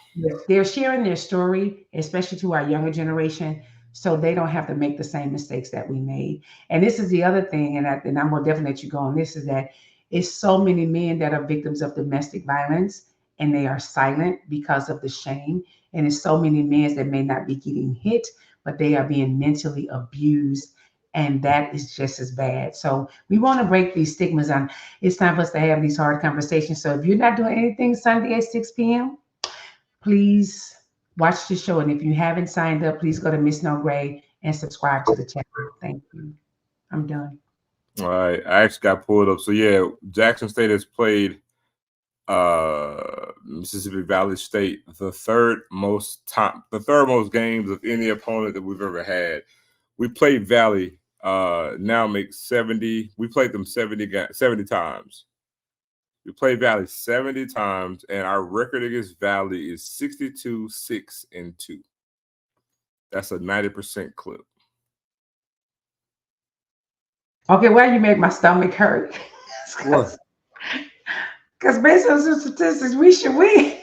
They're sharing their story, especially to our younger generation, so they don't have to make the same mistakes that we made. And this is the other thing, and I'm going to definitely let you go on this, is that it's so many men that are victims of domestic violence and they are silent because of the shame. And it's so many men that may not be getting hit, but they are being mentally abused. And that is just as bad. So we want to break these stigmas on. It's time for us to have these hard conversations. So if you're not doing anything Sunday at 6 p.m., please watch the show. And if you haven't signed up, please go to Miss No Gray and subscribe to the channel. Thank you. I'm done. All right. I actually got pulled up. So yeah, Jackson State has played Mississippi Valley State the third most games of any opponent that we've ever had. We played Valley now makes 70. We played them 70 times. We played Valley 70 times, and our record against Valley is 62-6-2. That's a 90% clip. Okay, why you make my stomach hurt? What? Because based on some statistics, we should win.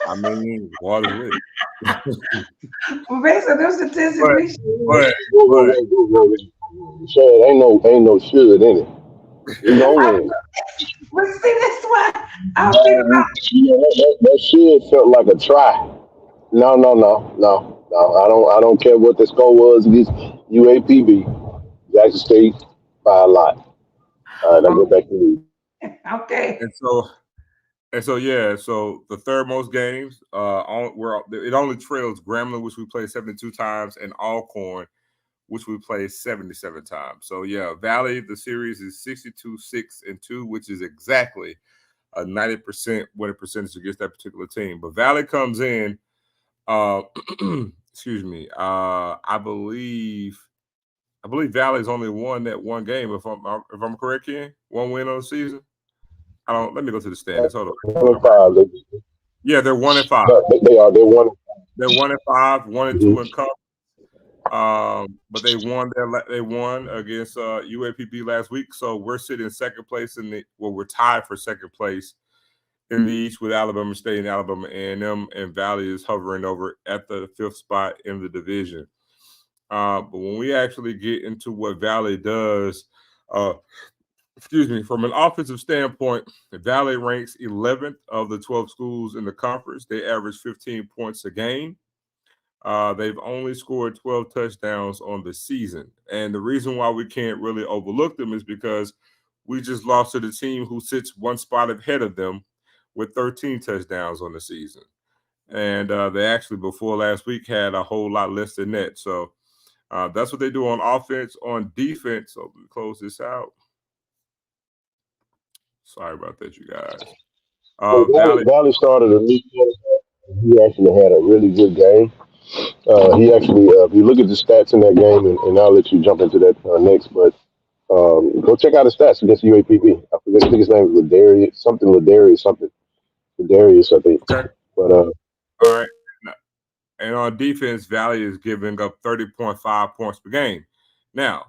I mean, water's wet. Well, based on those statistics, we should win. Chad, ain't no should in it. You know win. But see, that's why I'm thinking about. That should felt like a try. No. I don't care what the score was against UAPB. Jackson State by a lot. All right, I'll go back to you. Okay. And so the third most games, it only trails Grambling, which we played 72 times, and Alcorn, which we played 77 times. So yeah, Valley, the series is 62-6-2, which is exactly a 90% winning percentage against that particular team. But Valley comes in, excuse me, I believe Valley's only won that one game, if I'm correct, Ken. One win on the season. Let me go to the standings. Hold on. Yeah, they're 1-5. They are. They're 1. They're 1-5, 1-2 in conference. But they won against UAPB last week. So we're sitting in second place we're tied for second place in the East with Alabama State and Alabama A&M, and Valley is hovering over at the 5th spot in the division. But when we actually get into what Valley does, from an offensive standpoint, Valley ranks 11th of the 12 schools in the conference. They average 15 points a game. They've only scored 12 touchdowns on the season. And the reason why we can't really overlook them is because we just lost to the team who sits one spot ahead of them with 13 touchdowns on the season. And they actually, before last week, had a whole lot less than that. So that's what they do on offense. On defense, so let me close this out. Sorry about that, you guys. Well, Valley. Valley started a new quarterback. He actually had a really good game. He actually, if you look at the stats in that game, and I'll let you jump into that next, but go check out his stats against UAPB. I forget, I think his name is Ladarius, I think. Okay. But All right. And on defense, Valley is giving up 30.5 points per game. Now,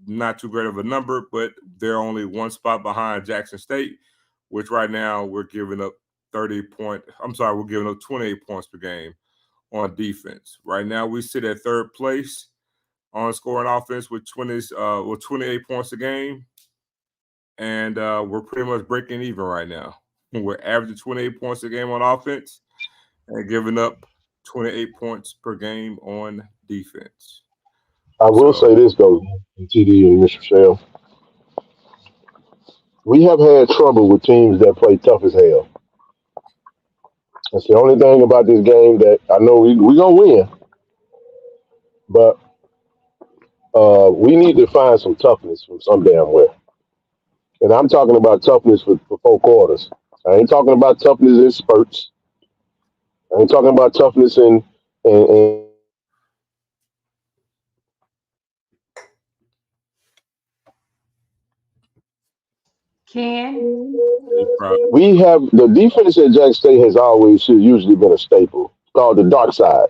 not too great of a number, but they're only one spot behind Jackson State, which right now we're giving up 28 points per game on defense. Right now we sit at third place on scoring offense with 28 points a game. And we're pretty much breaking even right now. We're averaging 28 points a game on offense and giving up 28 points per game on defense. I will say this though, TD and Mr. Shell, we have had trouble with teams that play tough as hell. That's the only thing about this game that I know we gonna win, but we need to find some toughness from some damn where. And I'm talking about toughness for 4 quarters. I ain't talking about toughness in spurts. I ain't talking about toughness in Ken, we have the defense at Jack State has always usually been a staple. It's called the dark side.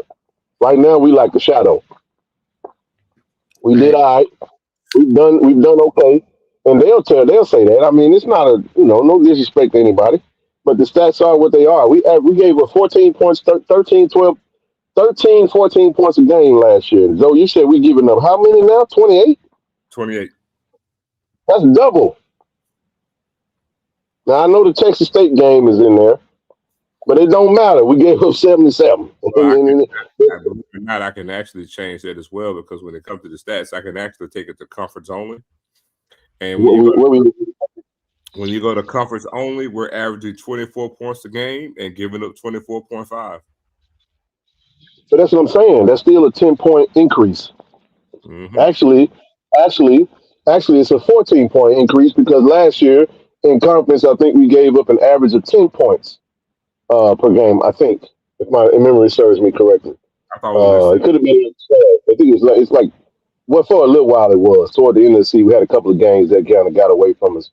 Right now we like the shadow. We did all right. We've done okay. And they'll say that. I mean, it's not no disrespect to anybody, but the stats are what they are. We gave up 14 points, 13, 12, 13, 14 points a game last year. Zoe, you said we giving up how many now? 28? 28. That's double. Now I know the Texas State game is in there, but it don't matter. We gave up 77. Well, I can actually change that as well, because when it comes to the stats, I can actually take it to conference only. And when you go to conference only, we're averaging 24 points a game and giving up 24.5. So that's what I'm saying. That's still a 10-point increase. Mm-hmm. Actually, it's a 14-point increase because last year in conference, I think we gave up an average of 10 points per game. I think, if my memory serves me correctly. I thought it could have been. I think it's like well, for a little while it was. Toward the end of the season, we had a couple of games that kind of got away from us.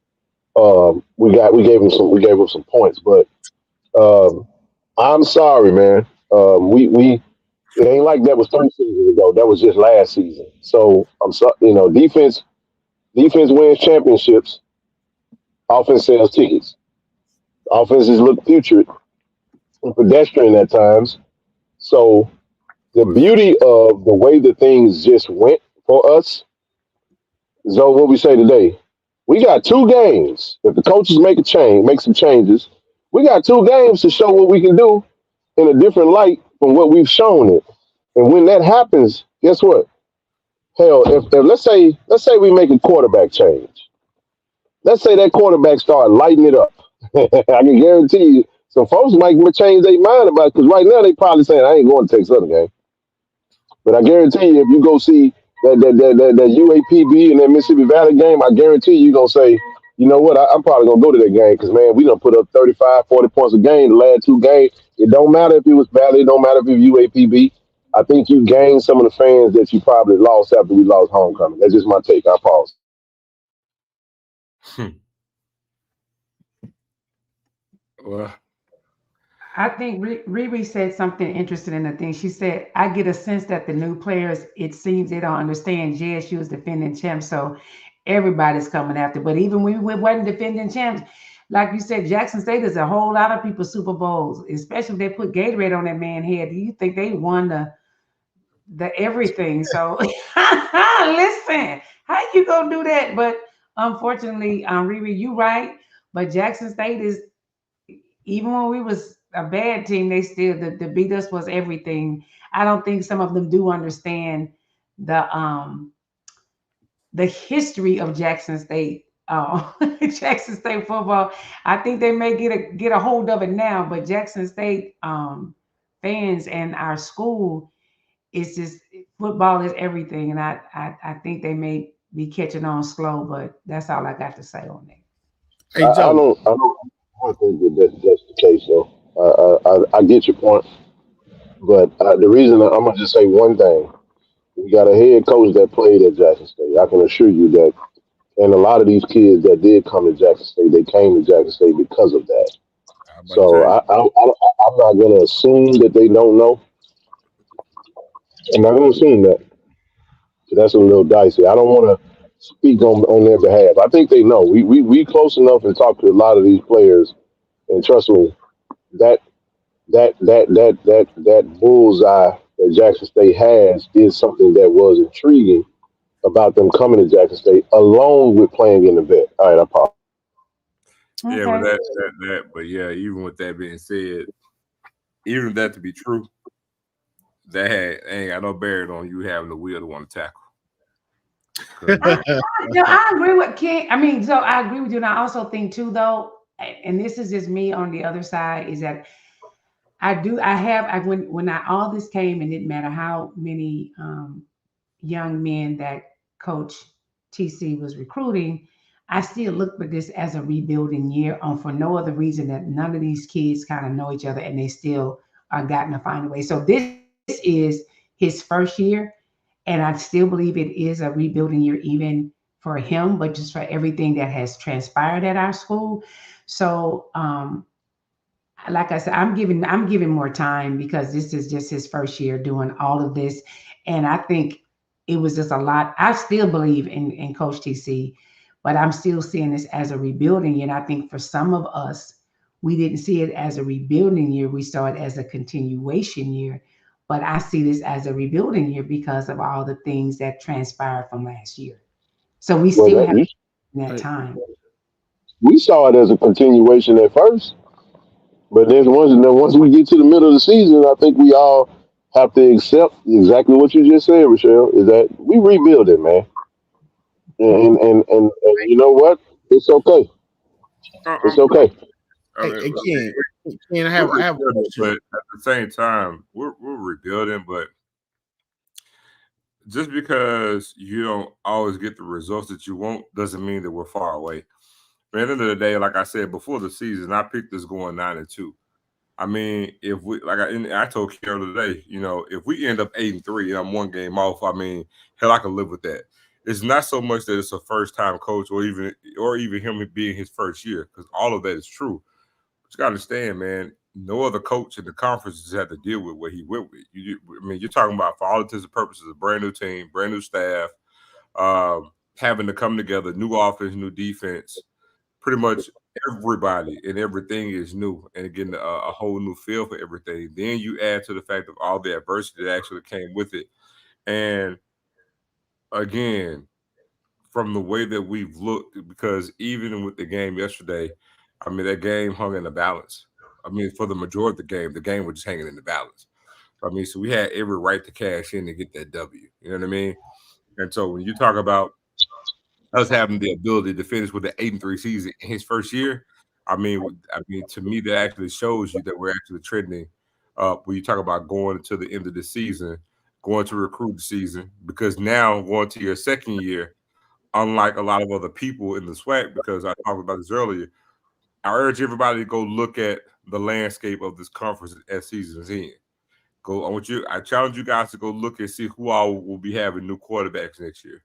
We gave them some points, but I'm sorry, man. It ain't like that was 3 seasons ago. That was just last season. So I'm sorry. Defense wins championships. Offense sells tickets. Offenses look putrid and pedestrian at times. So the beauty of the way that things just went for us, Zoe, what we say today, we got 2 games. If the coaches make some changes, we got 2 games to show what we can do in a different light from what we've shown it. And when that happens, guess what? Hell, if let's say we make a quarterback change. Let's say that quarterback start lighting it up. I can guarantee you, some folks might change their mind about it, because right now they probably saying, I ain't going to Texas Southern game. But I guarantee you, if you go see that UAPB and that Mississippi Valley game, I guarantee you're going to say, you know what, I'm probably going to go to that game because, man, we done put up 35, 40 points a game the last 2 games. It don't matter if it was Valley. It don't matter if it was UAPB. I think you gained some of the fans that you probably lost after we lost homecoming. That's just my take. I pause. Well, I think Riri said something interesting in the thing. She said, I get a sense that the new players, it seems they don't understand JSU is defending champs, so everybody's coming after. But even when we wasn't defending champs, like you said, Jackson State is a whole lot of people Super Bowls, especially if they put Gatorade on that man's head. Do you think they won the everything? So listen, how you gonna do that? But unfortunately, Riri, you right. But Jackson State is, even when we was a bad team, they still the beat us was everything. I don't think some of them do understand the history of Jackson State. Jackson State football. I think they may get a hold of it now, but Jackson State fans and our school, it's just football is everything, and I think they may be catching on slow, but that's all I got to say on that. Hey, Joe. I don't. don't think that's the case, though. I get your point, but the reason I'm gonna just say one thing: we got a head coach that played at Jackson State. I can assure you that, and a lot of these kids that did come to Jackson State, they came to Jackson State because of that. I'm about to So tell you. I'm not gonna assume that they don't know. I'm not gonna assume that. So that's a little dicey. I don't want to speak on their behalf. I think they know. We close enough and talk to a lot of these players, and trust me, that that bullseye that Jackson State has is something that was intriguing about them coming to Jackson State, along with playing in the vet. All right, I pause. Yeah, but Okay. but yeah, even with that being said, even if that to be true, ain't got no bearing on you having the will to want to tackle. Because No, I agree with Ken. I mean, so I agree with you. And I also think too, though, and this is just me on the other side, is that when all this came, and it didn't matter how many young men that Coach TC was recruiting, I still look at this as a rebuilding year for no other reason that none of these kids kind of know each other and they still are gotten to find a way. So this is his first year, and I still believe it is a rebuilding year even for him, but just for everything that has transpired at our school. So like I said, I'm giving more time because this is just his first year doing all of this, and I think it was just a lot. I still believe in Coach TC, but I'm still seeing this as a rebuilding year. And I think for some of us, we didn't see it as a rebuilding year. We saw it as a continuation year. But I see this as a rebuilding year because of all the things that transpired from last year. So we Well, still have that Right. time. we saw it as a continuation at first, but then once we get to the middle of the season, I think we all have to accept exactly what you just said, Rochelle, is that we rebuild it, man. And you know what? It's okay. It's I okay. Hey, mean, again, Ken, we're I have a rebuilding, question. but at the same time, we're rebuilding. But just because you don't always get the results that you want doesn't mean that we're far away. At the end of the day, like I said before the season, I picked us going 9-2. I mean, if we and I told Carol today, if we end up 8-3 and I'm one game off, I mean, hell, I can live with that. It's not so much that it's a first time coach or even him being his first year, because all of that is true. But you got to understand, man. No other coach in the conference has had to deal with what he went with. I mean, you're talking about, for all intents and purposes, a brand new team, brand new staff, having to come together, new offense, new defense. Pretty much everybody and everything is new, and getting a whole new feel for everything. Then you add to the fact of all the adversity that actually came with it. And again, from the way that we've looked, because even with the game yesterday, I mean, that game hung in the balance. I mean, for the majority of the game was just hanging in the balance. I mean, so we had every right to cash in and get that W. You know what I mean? And so when you talk about us having the ability to finish with the 8-3 season in his first year, I mean, to me, that actually shows you that we're actually trending up. When you talk about going to the end of the season, going to recruit the season, because now going to your second year, unlike a lot of other people in the SWAC, because I talked about this earlier, I urge everybody to go look at the landscape of this conference as season's end. I challenge you guys to go look and see who all will be having new quarterbacks next year.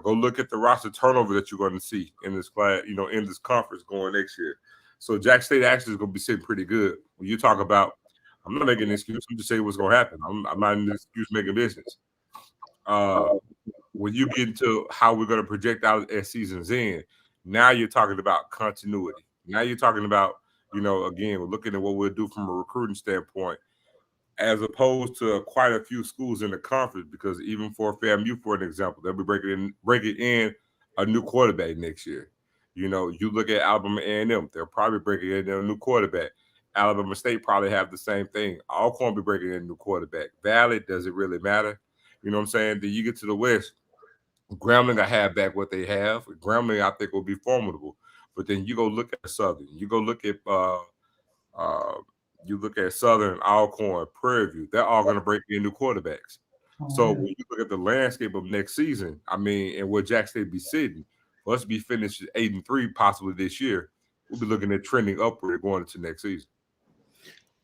Go look at the roster turnover that you're going to see in this class, in this conference going next year. So Jack State actually is going to be sitting pretty good. When you talk about, I'm not making an excuse. I'm just saying what's going to happen. I'm not in this excuse making business. Uh, when you get into how we're going to project out at season's end, now you're talking about continuity. Now you're talking about, again, we're looking at what we'll do from a recruiting standpoint, as opposed to quite a few schools in the conference. Because even for FAMU, for an example, they'll be breaking in a new quarterback next year. You look at Alabama A&M, they're probably breaking in a new quarterback. Alabama State probably have the same thing. Alcorn be breaking in a new quarterback. Valley, does it really matter? You know what I'm saying? Then you get to the West, Grambling, I have back what they have. Grambling, I think, will be formidable. But then you go look at Southern. Uh, you look at Southern, Alcorn, Prairie View. They're all going to break in new quarterbacks. So when you look at the landscape of next season, I mean, and where Jack State be sitting, for us to be finished at 8-3 possibly this year, we'll be looking at trending upward going into next season.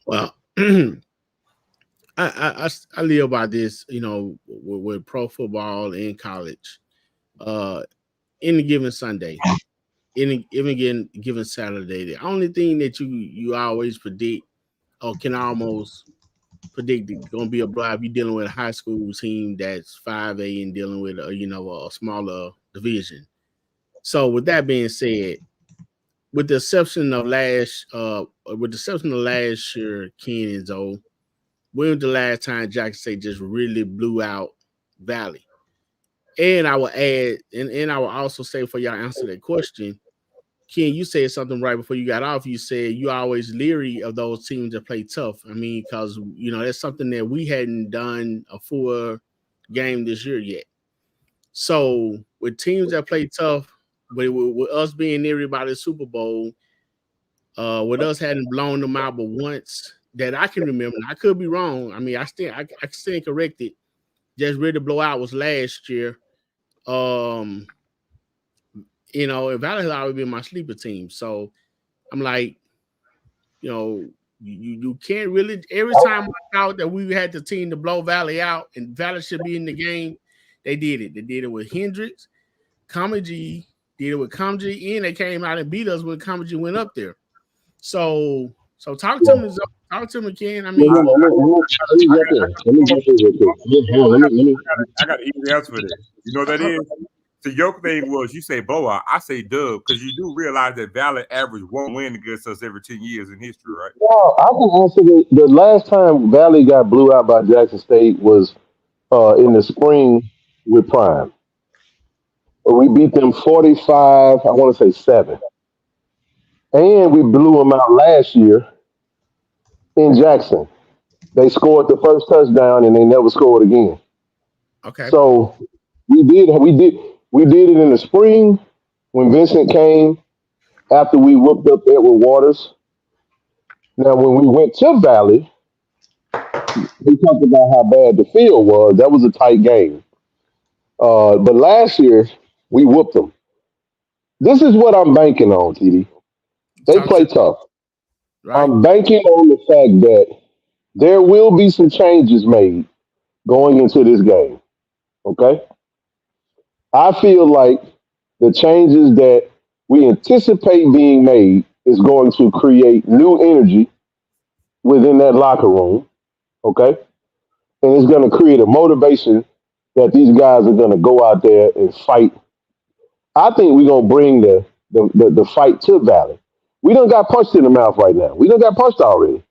Well, I live by this, with pro football in college. Any given Sunday, any given Saturday, the only thing that you always predict or can almost predict it's going to be a blowout if you're dealing with a high school team that's 5A and dealing with a smaller division. So with that being said, with the exception of last year, Ken and Zoe, when was the last time Jackson State just really blew out Valley? And I will add, and I will also say for y'all answer that question, Ken, you said something right before you got off. You said you always leery of those teams that play tough. I mean, because that's something that we hadn't done a full game this year yet. So with teams that play tough, with us being near by the Super Bowl, with us hadn't blown them out but once that I can remember. I could be wrong. I mean, I stand corrected. Just ready to blow out was last year. Valley has always been my sleeper team. So I'm like, you can't really. Every time I thought that we had the team to blow Valley out and Valley should be in the game, they did it. They did it with Hendricks, Comedy did it with Comedy, and they came out and beat us when Comedy went up there. So talk to me, Ken. I mean, I got an easy answer for this. You know what that is? So your thing was you say blowout, I say dub, because you do realize that Valley averaged one win against us every 10 years in history, right? Well, I can answer the last time Valley got blew out by Jackson State was in the spring with Prime. We beat them 45, I want to say 7. And we blew them out last year in Jackson. They scored the first touchdown and they never scored again. Okay. So we did it in the spring when Vincent came after we whooped up Edward Waters. Now when we went to Valley, we talked about how bad the field was. That was a tight game. But last year we whooped them. This is what I'm banking on, TD. They play tough. Right. I'm banking on the fact that there will be some changes made going into this game. Okay? I feel like the changes that we anticipate being made is going to create new energy within that locker room. Okay? And it's going to create a motivation that these guys are going to go out there and fight. I think we're going to bring the fight to Valley. We done got punched in the mouth right now. We done got punched already.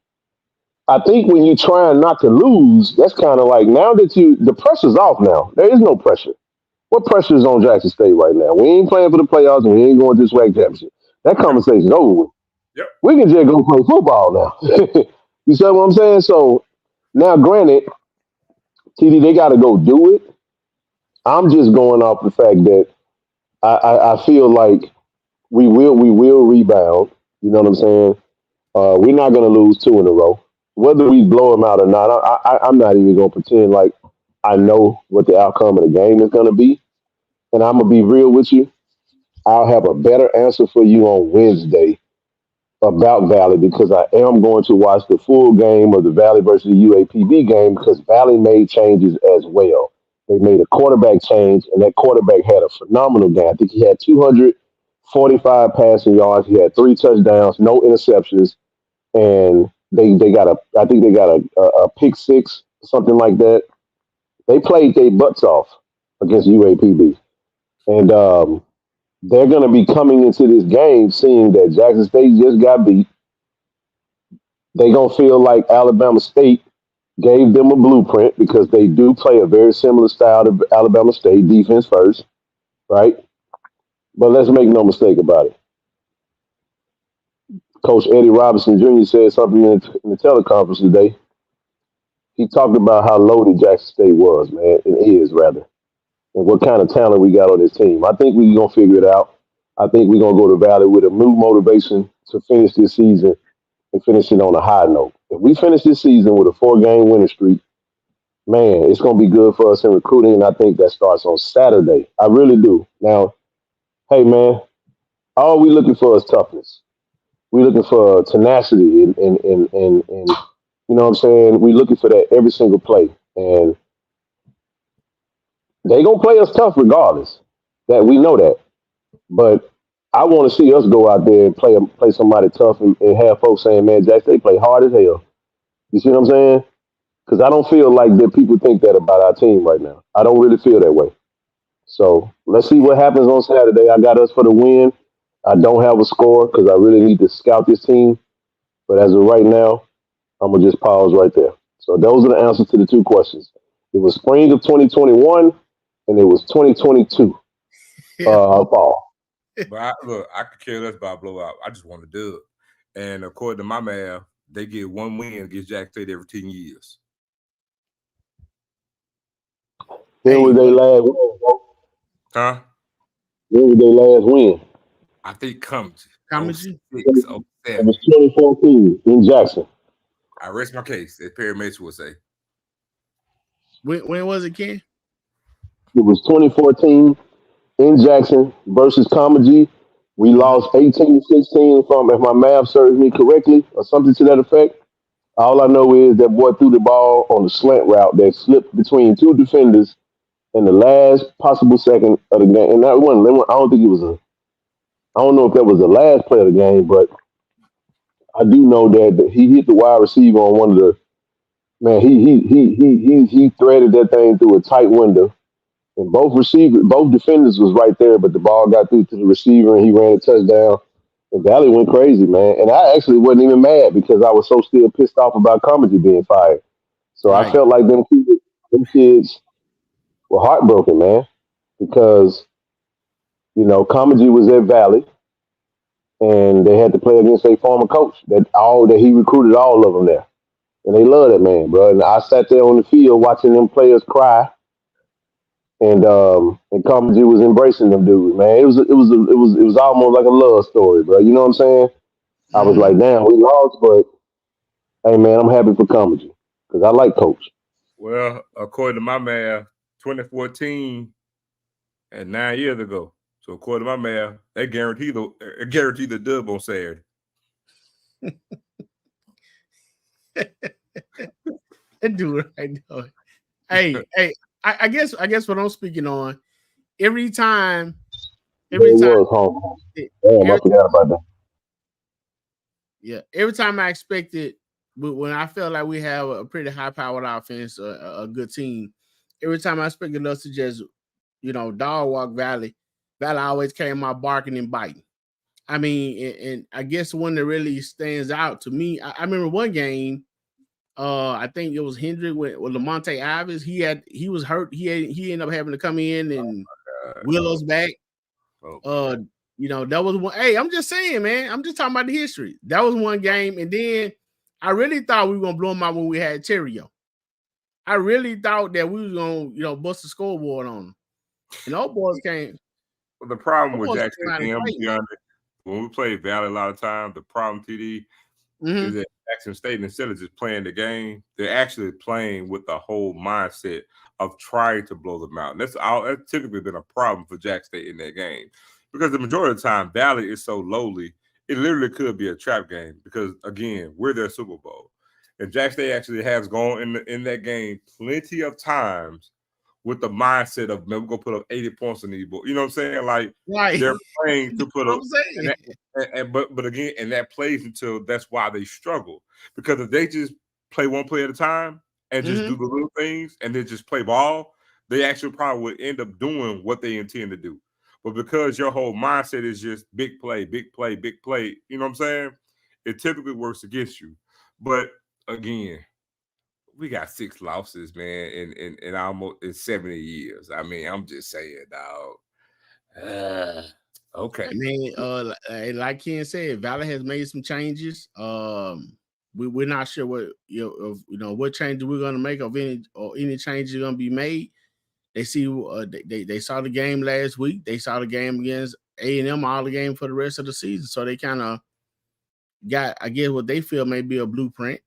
I think when you're trying not to lose, that's kind of like now that the pressure's off now. There is no pressure. What pressure is on Jackson State right now? We ain't playing for the playoffs and we ain't going to this WAC championship. That conversation's over with. Yep. We can just go play football now. You see what I'm saying? So now, granted, TD, they got to go do it. I'm just going off the fact that I feel like we will rebound. You know what I'm saying? We're not going to lose 2 in a row. Whether we blow them out or not, I'm not even going to pretend like I know what the outcome of the game is going to be. And I'm going to be real with you. I'll have a better answer for you on Wednesday about Valley because I am going to watch the full game of the Valley versus the UAPB game because Valley made changes as well. They made a quarterback change, and that quarterback had a phenomenal game. I think he had 245 passing yards. He had 3 touchdowns, no interceptions, and they got a pick 6, something like that. They played their butts off against UAPB, and they're going to be coming into this game seeing that Jackson State just got beat. They're going to feel like Alabama State gave them a blueprint because they do play a very similar style to Alabama State, defense first, right? But let's make no mistake about it. Coach Eddie Robinson Jr. said something in the teleconference today. He talked about how loaded Jackson State was, man, and is rather, and what kind of talent we got on this team. I think we're going to figure it out. I think we're going to go to Valley with a new motivation to finish this season and finish it on a high note. If we finish this season with a 4-game winning streak, man, it's going to be good for us in recruiting, and I think that starts on Saturday. I really do. Now, hey, man, all we looking for is toughness. We looking for tenacity and you know what I'm saying. We looking for that every single play, and they gonna play us tough regardless. That we know that, but I want to see us go out there and play somebody tough and have folks saying, "Man, Jack, they play hard as hell." You see what I'm saying? Because I don't feel like that people think that about our team right now. I don't really feel that way. So let's see what happens on Saturday. I got us for the win. I don't have a score because I really need to scout this team. But as of right now, I'm gonna just pause right there. So those are the answers to the two questions. It was spring of 2021, and it was 2022 Yeah. fall. But look, I could care less about a blowout. I just want to do it. And according to my math, they get one win against Jack State every 10 years. When was they last win? Huh? When was they last win? I think Comedy. It was 2014 in Jackson. I rest my case, as Perry Mason would say. When was it, Ken? It was 2014 in Jackson versus Comedy. We lost 18-16 if my math serves me correctly, or something to that effect. All I know is that boy threw the ball on the slant route that slipped between two defenders in the last possible second of the game. And that one, I don't think it was I don't know if that was the last play of the game, but I do know that he hit the wide receiver on one of the man. He threaded that thing through a tight window, and both defenders was right there, but the ball got through to the receiver, and he ran a touchdown. And Valley went crazy, man. And I actually wasn't even mad because I was so still pissed off about Comedy being fired. So I felt like them kids were heartbroken, man, because Comedy was at Valley, and they had to play against a former coach that he recruited all of them there, and they love that man, bro. And I sat there on the field watching them players cry, and Comedy was embracing them dudes, man. It was almost like a love story, bro. You know what I'm saying? I was like, damn, we lost, but hey, man, I'm happy for Comedy because I like Coach. Well, according to my math, 2014 and 9 years ago. So according to my math, they guarantee the dub on Saturday. That dude right now. Hey, I guess what I'm speaking on. Every time. I forgot about that. Yeah, every time I expected, when I felt like we have a pretty high-powered offense, a good team, every time I expected us to just, dog walk Valley always came out barking and biting. I mean, and I guess the one that really stands out to me, I remember one game, I think it was Hendrick with Lamonte Ives. He was hurt. He ended up having to come in and wheel us back. That was one. Hey, I'm just saying, man. I'm just talking about the history. That was one game, and then I really thought we were gonna blow them out when we had Terrio. I really thought that we was gonna, bust the scoreboard on them. And old boys came. Well, the problem with Jackson, when we play Valley a lot of times, the problem, TD, is that Jackson State, instead of just playing the game, they're actually playing with the whole mindset of trying to blow them out. And that's typically been a problem for Jack State in that game. Because the majority of the time, Valley is so lowly, it literally could be a trap game because, again, we're their Super Bowl. And Jack State actually has gone in that game plenty of times with the mindset of, man, we're going to put up 80 points on these boys. You know what I'm saying? Like, they're playing to put up. But again, and that plays until that's why they struggle. Because if they just play one play at a time and just do the little things and then just play ball, they actually probably would end up doing what they intend to do. But because your whole mindset is just big play, big play, big play, you know what I'm saying? It typically works against you. But again, we got 6 losses, man, in almost in 70 years. I mean, I'm just saying, dog. Okay. I mean, like Ken said, Valley has made some changes. We're not sure what what changes we're gonna make of any changes going to be made. They see they saw the game last week. They saw the game against A&M, all the game for the rest of the season. So they kind of got, I guess, what they feel may be a blueprint.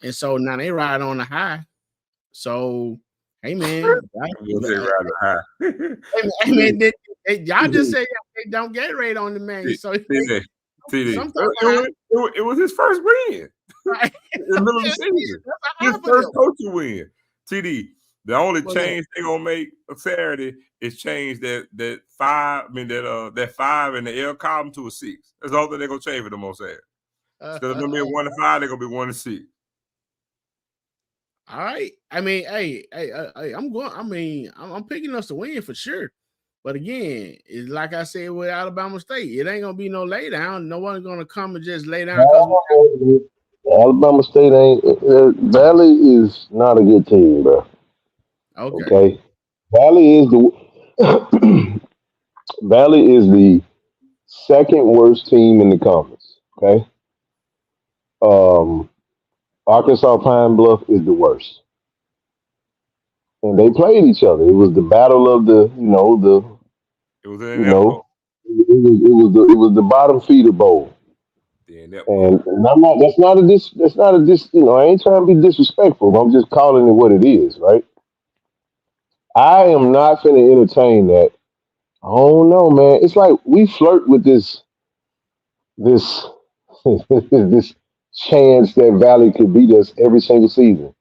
And so now they ride on the high. So, hey, man. Hey, man, y'all just say they don't get rate on the man. So, TD. Sometimes It was his first win right. in the middle of the season. His first coaching win. TD. The only change they're gonna make Saturday is change that 5. I mean that 5 in the L column to a 6. That's all that they're gonna change for them on Saturday. Instead of them being 1 and 5, they're gonna be 1 and 6. All right. I mean, hey, I'm going. I mean, I'm picking us to win for sure. But again, it's like I said with Alabama State, it ain't gonna be no lay down. No one's gonna come and just lay down because Alabama State ain't. Valley is not a good team, bro. Okay. Valley is the Valley is the second worst team in the conference. Okay. Arkansas Pine Bluff is the worst, and they played each other. It was the battle of the, It was in you that bowl. know, it was the bottom feeder bowl. In that And, bowl. and I'm not. That's not a dis. I ain't trying to be disrespectful. I'm just calling it what it is, right? I am not finna entertain that. I don't know, man. It's like we flirt with this this chance that Valley could beat us every single season.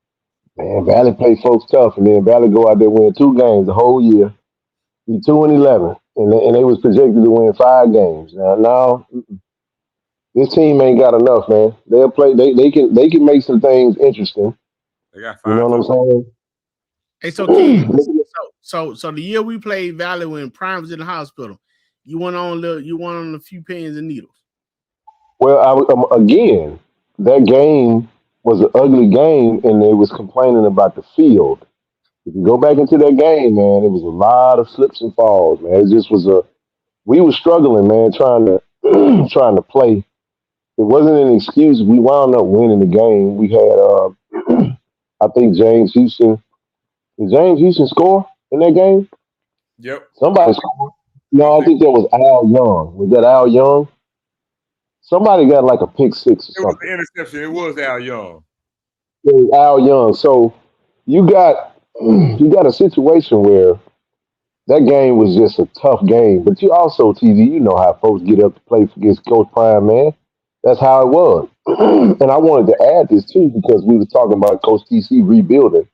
Man, Valley play folks tough, and then Valley go out there win 2 games the whole year, be 2-11, and they was projected to win 5 games. Now this team ain't got enough, man. They'll play. They can make some things interesting. They got 5. You know what I'm saying? Hey, so Ken, so the year we played Valley when Prime was in the hospital, you went on a few pins and needles. Well, again, that game was an ugly game, and they was complaining about the field. If you go back into that game, man, it was a lot of slips and falls, man. It just was we were struggling, man, trying to trying to play. It wasn't an excuse. We wound up winning the game. We had, I think James Houston. Did James Houston score in that game? Yep. Somebody scored. No, I think that was Al Young. Was that Al Young? Somebody got like a pick 6 or It was something. an interception. It was Al Young. It was Al Young. So you got a situation where that game was just a tough game. But you also, TD, you know how folks get up to play against Coach Prime, man. That's how it was. And I wanted to add this too because we were talking about Coach TC rebuilding.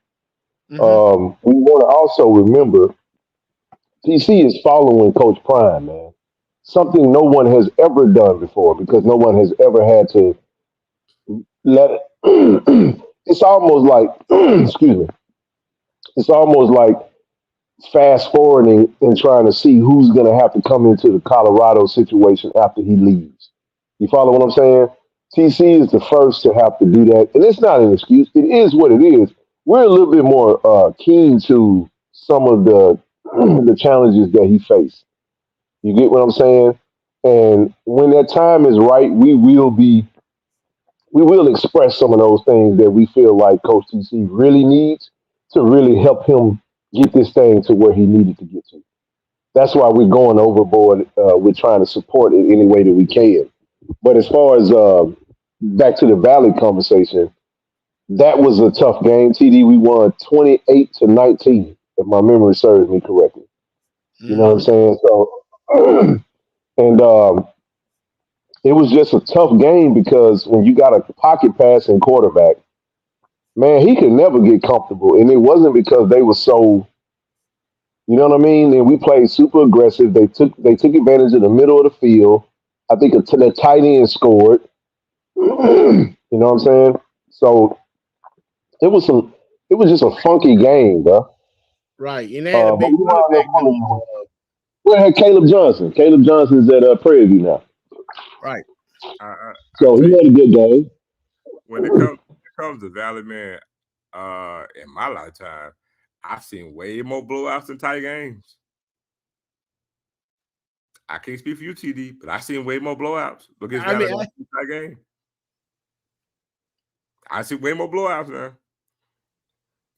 We want to also remember TC is following Coach Prime, man. Something no one has ever done before because no one has ever had to let it. It's almost like, excuse me, it's almost like fast forwarding and trying to see who's going to have to come into the Colorado situation after he leaves. You follow what I'm saying? TC is the first to have to do that. And it's not an excuse. It is what it is. We're a little bit more keen to some of the the challenges that he faced. You get what I'm saying? And when that time is right, we will express some of those things that we feel like Coach TC really needs to really help him get this thing to where he needed to get to. That's why we're going overboard. We're trying to support it any way that we can. But as far as back to the Valley conversation, that was a tough game. TD, we won 28-19, if my memory serves me correctly. You know what I'm saying? So, and it was just a tough game because when you got a pocket passing quarterback, man, he could never get comfortable. And it wasn't because they were so, you know what I mean? And we played super aggressive. They took advantage of the middle of the field. I think the tight end scored. You know what I'm saying? So it was just a funky game, bro. Right. And they had a But big we wound up quarterback though. winning. We had Caleb Johnson. Caleb Johnson's at Prairie View now. Right. I So tell he you, had a good game. when it comes to Valley, man, in my lifetime, I've seen way more blowouts than tight games. I can't speak for you, TD, but I've seen way more blowouts against Valley than tight game. I see way more blowouts, man.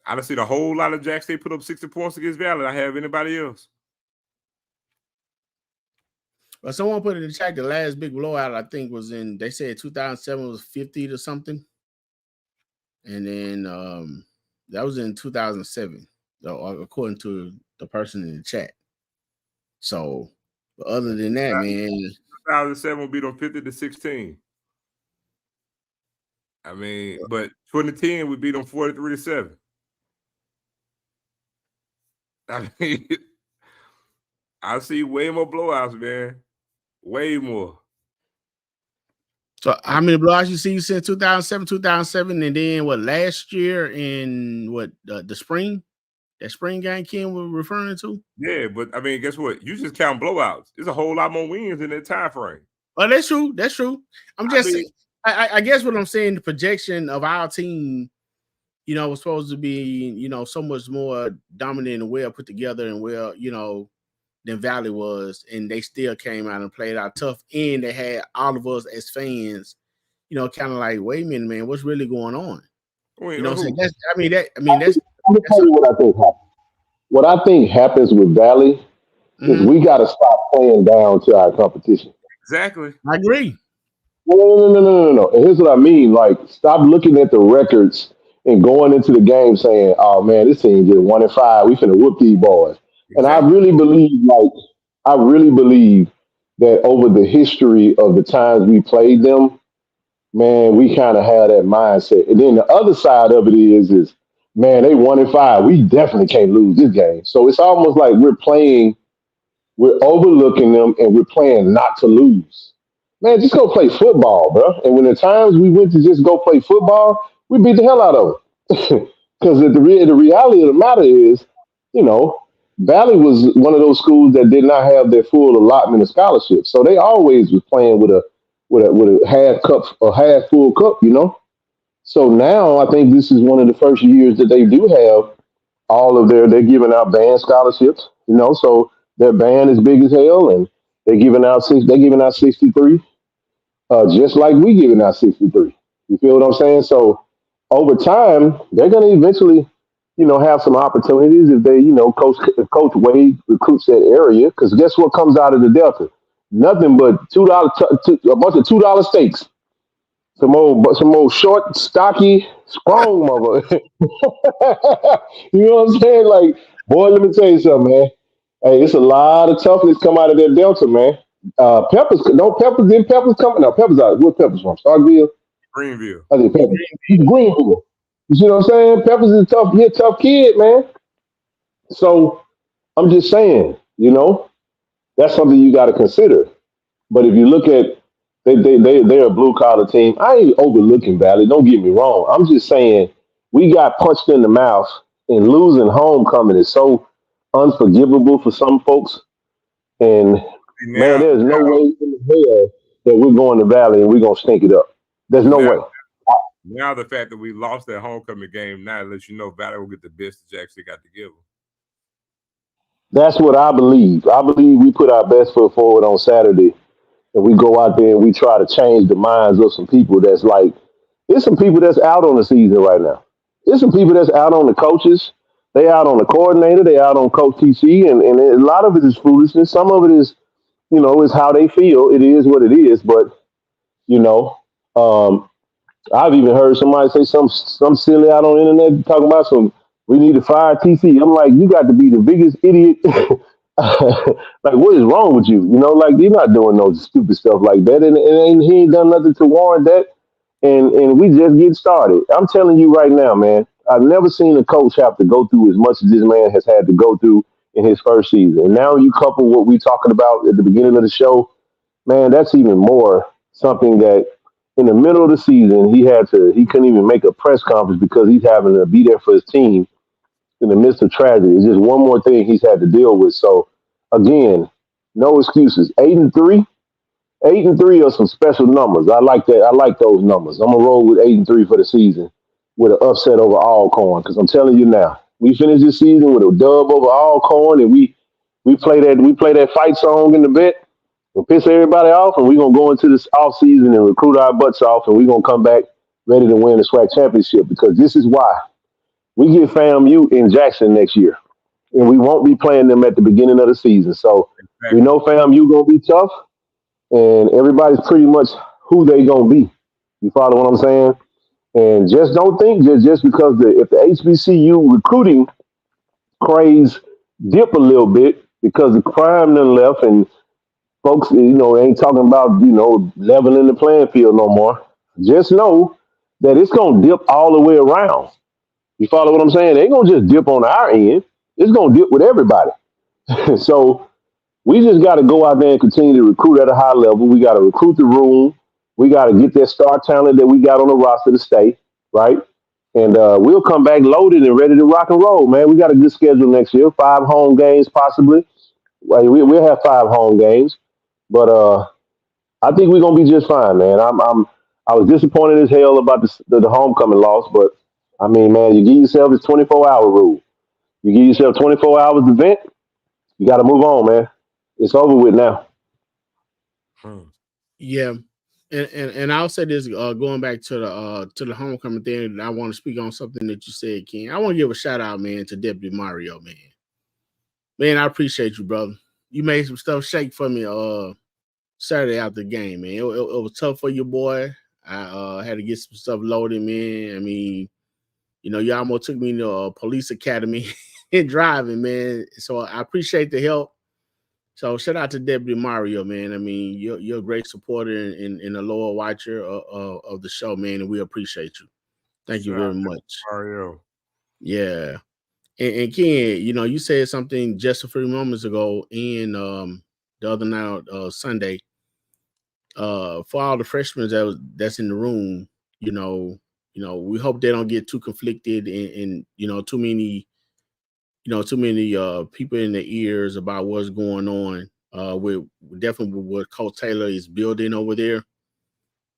I done seen a whole lot of Jack State put up 60 points against Valley than I have anybody else. Well, someone put in the chat the last big blowout, I think, was they said 2007 was 50 to something. And then that was in 2007, according to the person in the chat. So, other than that, man. 2007 we beat them 50-16. I mean, but 2010 we beat them 43-7. I mean, I see way more blowouts, man. Way more. So how many blowouts you see since 2007, and then what last year in what the spring? That spring game Ken was referring to? Yeah, but I mean, guess what? You just count blowouts. There's a whole lot more wins in that time frame. Oh, that's true. That's true. I'm just saying, I guess what I'm saying, the projection of our team, was supposed to be, so much more dominant and well put together and well, than Valley was, and they still came out and played out tough, and they had all of us as fans, kind of like, wait a minute, man, what's really going on? Wait, what I'm saying? That's. Let me tell you what I think happens. What I think happens with Valley is we got to stop playing down to our competition. Exactly. I agree. No. And here's what I mean. Like, stop looking at the records and going into the game saying, "Oh man, this team just 1-5. We finna whoop these boys." And I really believe that over the history of the times we played them, man, we kind of have that mindset. And then the other side of it is man, they 1-5. We definitely can't lose this game. So it's almost like we're overlooking them and we're playing not to lose. Man, just go play football, bro. And when the times we went to just go play football, we beat the hell out of them. Because the reality of the matter is, Valley was one of those schools that did not have their full allotment of scholarships. So they always was playing with a half full cup, So now I think this is one of the first years that they do have all of they're giving out band scholarships, so their band is big as hell, and they're giving out 63, just like we giving out 63. You feel what I'm saying? So over time, they're going to eventually, have some opportunities if they, Coach Wade recruits that area. Because guess what comes out of the Delta? Nothing but a bunch of $2 steaks. Some old short, stocky, strong mother. You know what I'm saying? Like, boy, let me tell you something, man. Hey, it's a lot of toughness come out of that Delta, man. Peppers come? No, Peppers out. Where Peppers from? Starkville? Greenville. I think Peppers. He's Greenville. You see what I'm saying? Peppers is tough. He's a tough kid, man. So I'm just saying, that's something you got to consider. But if you look at they're a blue collar team. I ain't overlooking Valley. Don't get me wrong. I'm just saying we got punched in the mouth, and losing homecoming is so unforgivable for some folks. And man, there's no way in the hell that we're going to Valley and we're gonna stink it up. There's no way. Now the fact that we lost that homecoming game now lets you know Valley will get the best that you actually got to give them. That's what I believe. I believe we put our best foot forward on Saturday. And we go out there and we try to change the minds of some people there's some people that's out on the season right now. There's some people that's out on the coaches. They out on the coordinator. They out on Coach TC. And a lot of it is foolishness. Some of it is, is how they feel. It is what it is. But, I've even heard somebody say some silly out on the internet talking about we need to fire TC. I'm like, you got to be the biggest idiot. Like, what is wrong with you? You're not doing no stupid stuff like that. And he ain't done nothing to warrant that. And we just get started. I'm telling you right now, man, I've never seen a coach have to go through as much as this man has had to go through in his first season. And now you couple what we talking about at the beginning of the show, man, that's even more something that in the middle of the season, he couldn't even make a press conference because he's having to be there for his team in the midst of tragedy. It's just one more thing he's had to deal with. So again, no excuses. 8-3 are some special numbers. I like that. I like those numbers. I'm gonna roll with 8-3 for the season with an upset over Alcorn. Because I'm telling you now, we finish this season with a dub over Alcorn, and we play that fight song in the vet and piss everybody off, and we're gonna go into this off season and recruit our butts off, and we're gonna come back ready to win the SWAC championship. Because this is why we get FAMU in Jackson next year, and we won't be playing them at the beginning of the season. So we know FAMU gonna be tough, and everybody's pretty much who they gonna be. You follow what I'm saying? And just don't think just because if the HBCU recruiting craze dip a little bit because the crime done left and folks, ain't talking about, leveling the playing field no more. Just know that it's going to dip all the way around. You follow what I'm saying? They ain't going to just dip on our end. It's going to dip with everybody. So we just got to go out there and continue to recruit at a high level. We got to recruit the room. We got to get that star talent that we got on the roster to stay, right? And we'll come back loaded and ready to rock and roll, man. We got a good schedule next year. 5 home games, possibly. Well, we'll have 5 home games, but I think we're gonna be just fine, man. I was disappointed as hell about the homecoming loss, but I mean, man, you give yourself this 24-hour rule. You give yourself 24 hours to vent. You got to move on, man. It's over with now. Yeah, and I'll say this, going back to the homecoming thing, I want to speak on something that you said, Ken. I want to give a shout out, man, to Deputy Mario, man. Man, I appreciate you, brother. You made some stuff shake for me Saturday after the game, man. It was tough for your boy. I had to get some stuff loaded, man. I mean, you almost took me to a police academy and driving, man. So I appreciate the help. So shout out to Deputy Mario, man. I mean, you're a great supporter and a loyal watcher of the show, man, and we appreciate you. Thank you very much. Mario. Yeah. And Ken, you said something just a few moments ago in the other night, Sunday, for all the freshmen that's in the room, we hope they don't get too conflicted and too many people in their ears about what's going on with definitely what Coach Taylor is building over there.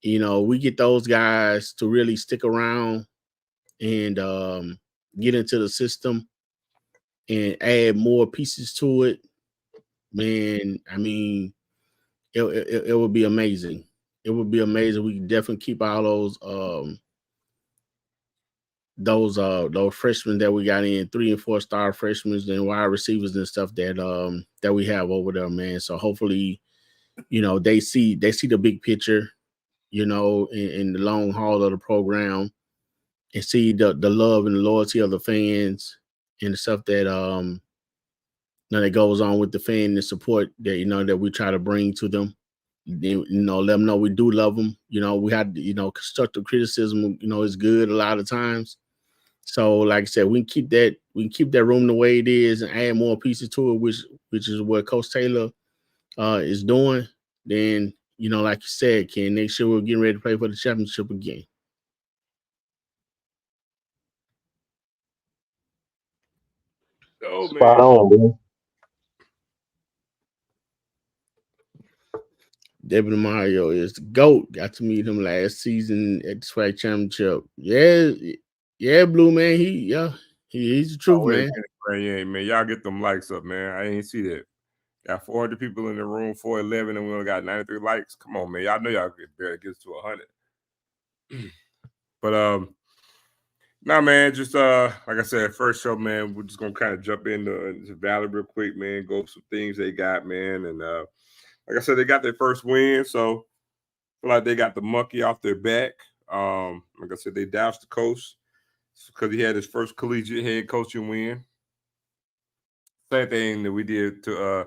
We get those guys to really stick around and get into the system and add more pieces to it. Man, I mean, it would be amazing. It would be amazing. We can definitely keep all those freshmen that we got in, 3 and 4 star freshmen and wide receivers and stuff that we have over there, man. So hopefully, they see the big picture, in the long haul of the program and see the love and the loyalty of the fans and the stuff that that goes on with the fan and support that that we try to bring to them. Let them know we do love them. We had constructive criticism, is good a lot of times. So, like I said, we can keep that room the way it is and add more pieces to it, which is what Coach Taylor is doing. Then, like you said, Ken, next year we're getting ready to play for the championship again. Oh, man. Spot on, bro. Deputy Mario is the GOAT. Got to meet him last season at the SWAC championship. Yeah, Blue man. He's the truth, man. Yeah, man. Y'all get them likes up, man. I ain't see that. Got 400 people in the room, 411, and we only got 93 likes. Come on, man. Y'all know y'all barely gets to 100. But nah, man. Just like I said, first show, man. We're just gonna kind of jump into Valley real quick, man. Go some things they got, man, and like I said, they got their first win, so I feel like they got the monkey off their back. Like I said, they doused the coach because he had his first collegiate head coaching win. Same thing that we did to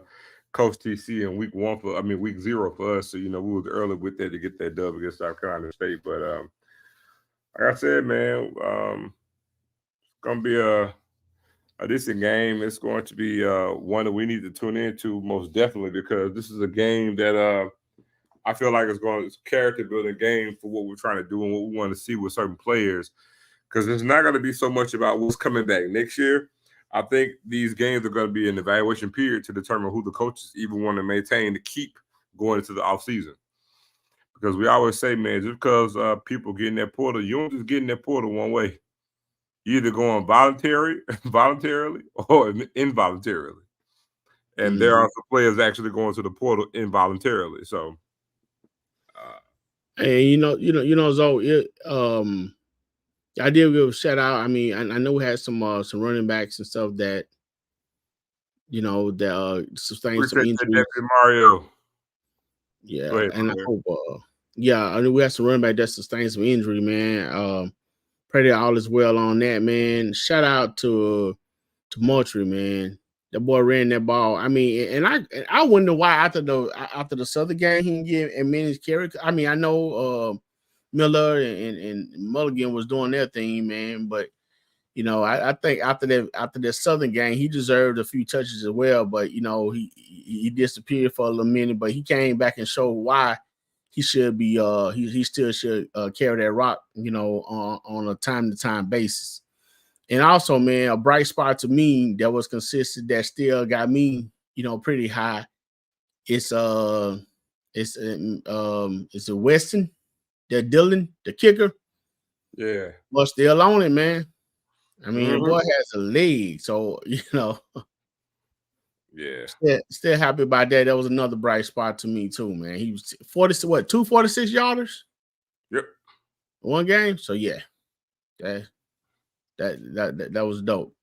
Coach TC in week 0 for us. So, we was early with that to get that dub against South Carolina State. But like I said, man, it's going to be a decent game. It's going to be one that we need to tune into most definitely because this is a game that I feel like it's a character building game for what we're trying to do and what we want to see with certain players. Because it's not going to be so much about what's coming back next year. I think these games are going to be an evaluation period to determine who the coaches even want to maintain to keep going into the offseason. Because we always say, man, just because people get in that portal, you don't just get in that portal one way. You either going voluntarily or involuntarily. And there are some players actually going to the portal involuntarily. So, and Zoe, I did give a shout out. I mean, I know we had some running backs and stuff that that sustained some injuries. Mario. Yeah, ahead, and I hope I know we had some running back that sustained some injury, man. Pray that all is well on that, man. Shout out to Moultrie, man. The boy ran that ball. I mean, and I wonder why after the Southern game he didn't get a minute carry. I mean, I know Miller and Mulligan was doing their thing, man, but you know, I think after that Southern game, he deserved a few touches as well. But you know, he disappeared for a little minute, but he came back and showed why he should be he still should carry that rock, you know, on a time-to-time basis. And also, man, a bright spot to me that was consistent that still got me, you know, pretty high. It's a Weston, that Dylan, the kicker. Yeah. Was still on it, man. I mean, the Mhm. boy has a leg, so you know. Yeah. Still happy about that. That was another bright spot to me too, man. He was 246 yarders. Yep. One game. So yeah, that was dope.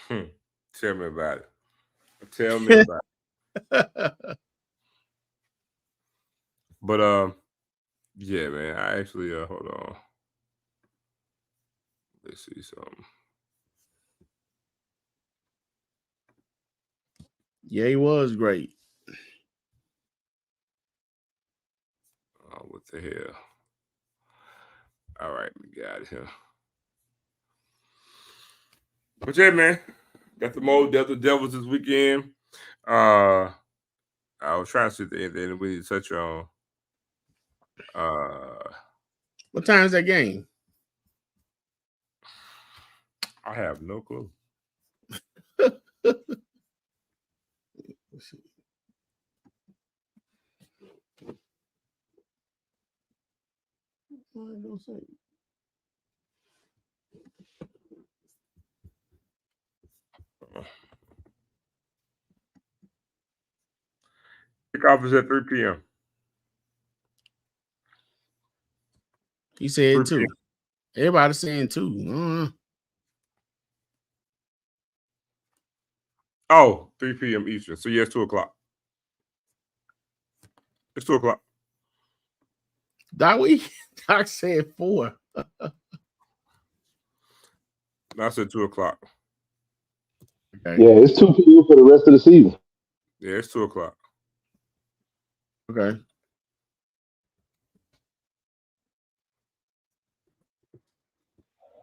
Tell me about it. Tell me about it. But yeah, man. I actually hold on. Let's see something. Yeah, he was great. Oh, what the hell? All right, we got it here. But yeah, man, got the Mo Delta Devils this weekend. I was trying to see if there's anything we need to touch on. What time is that game? I have no clue. Kickoff is at 3 p.m. He said 2. Everybody's saying 2. Oh, 3 p.m. Eastern. So yeah, it's 2 o'clock. It's 2 o'clock. Doc said 4. No, I said 2 o'clock. Okay. Yeah, it's 2 p.m. for the rest of the season. Yeah, it's 2 o'clock. Okay.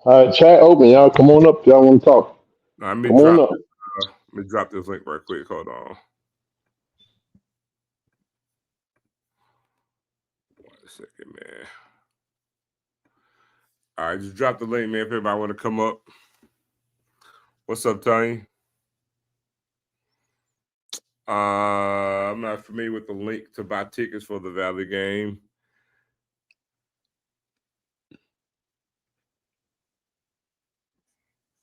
All right, chat open, y'all. Come on up. Y'all want to talk? Now, let me drop this link right quick. Hold on. 1 second, man. All right, just drop the link, man. If everybody want to come up. What's up, Tony? I'm not familiar with the link to buy tickets for the Valley game.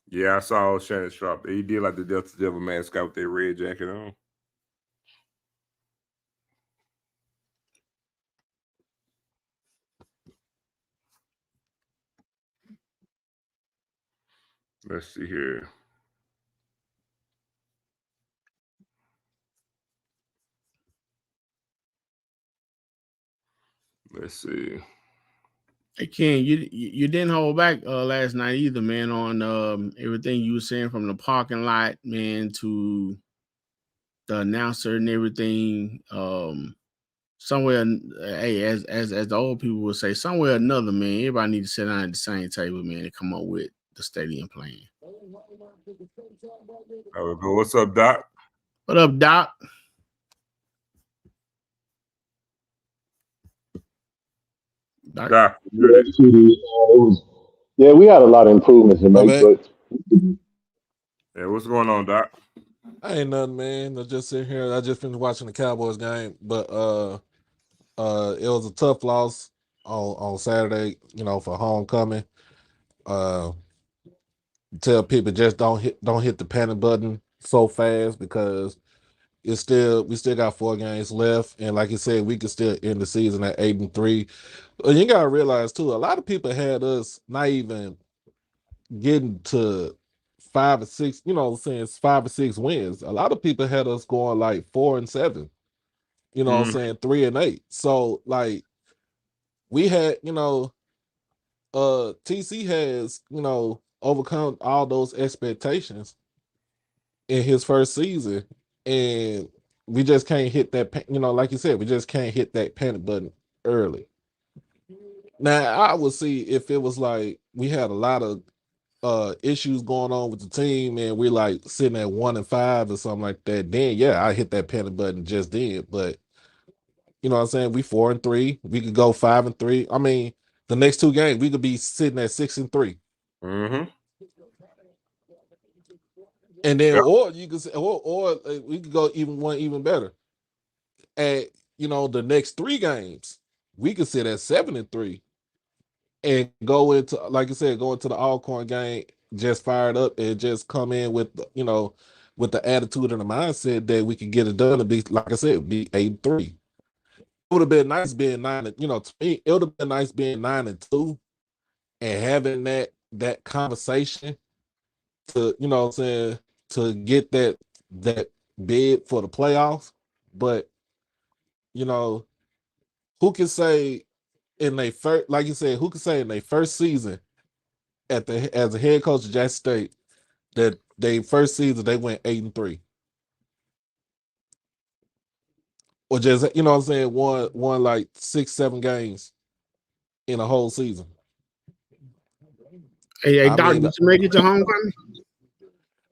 Yeah, I saw Shannon Sharp. He did like the Delta Devil mascot with their red jacket on. Let's see here. Let's see. Hey Ken, you didn't hold back last night either, man, on everything you were saying from the parking lot, man, to the announcer and everything. Somewhere, hey, as the old people would say, somewhere or another, man, everybody need to sit down at the same table, man, and come up with the stadium plan. What's up, Doc? What up, Doc? Doc, yeah, we had a lot of improvements to make, but yeah, what's going on, Doc? Ain't nothing, man. I just sitting here. I just finished watching the Cowboys game, but it was a tough loss on Saturday, you know, for homecoming. Tell people just don't hit the panic button so fast because we still got 4 games left, and like you said, we could still end the season at 8-3. You gotta realize too, a lot of people had us not even getting to 5 or 6, you know, saying 5 or 6 wins. A lot of people had us going like 4-7, you know, saying 3-8. So like we had, you know, TC has, you know, overcome all those expectations. in his first season, and we just can't hit that. Like you said, we just can't hit that panic button early. Now, I would see if it was like we had a lot of issues going on with the team, and we're like sitting at 1-5 or something like that. Then, yeah, I hit that panic button just then. But you know what I'm saying? We 4-3. We could go 5-3. I mean, the next two games we could be sitting at 6-3. Mm-hmm. And then, Yep. or you could say, or we could go even better. At the next three games, we could sit at 7-3 and go into, like I said, go into the Alcorn game just fired up and just come in with with the attitude and the mindset that we can get it done and be, like I said, be 8-3. It would have been nice being 9. To me, it would have been nice being 9-2 and having that conversation to, what I'm saying, to get that bid for the playoffs. But who can say in their first, like you said, who can say in their first season as a head coach of Jackson State that they first season they went 8-3, or just what I'm saying, won like 6-7 games in a whole season. Hey, I Doc, mean, did you make it to homecoming?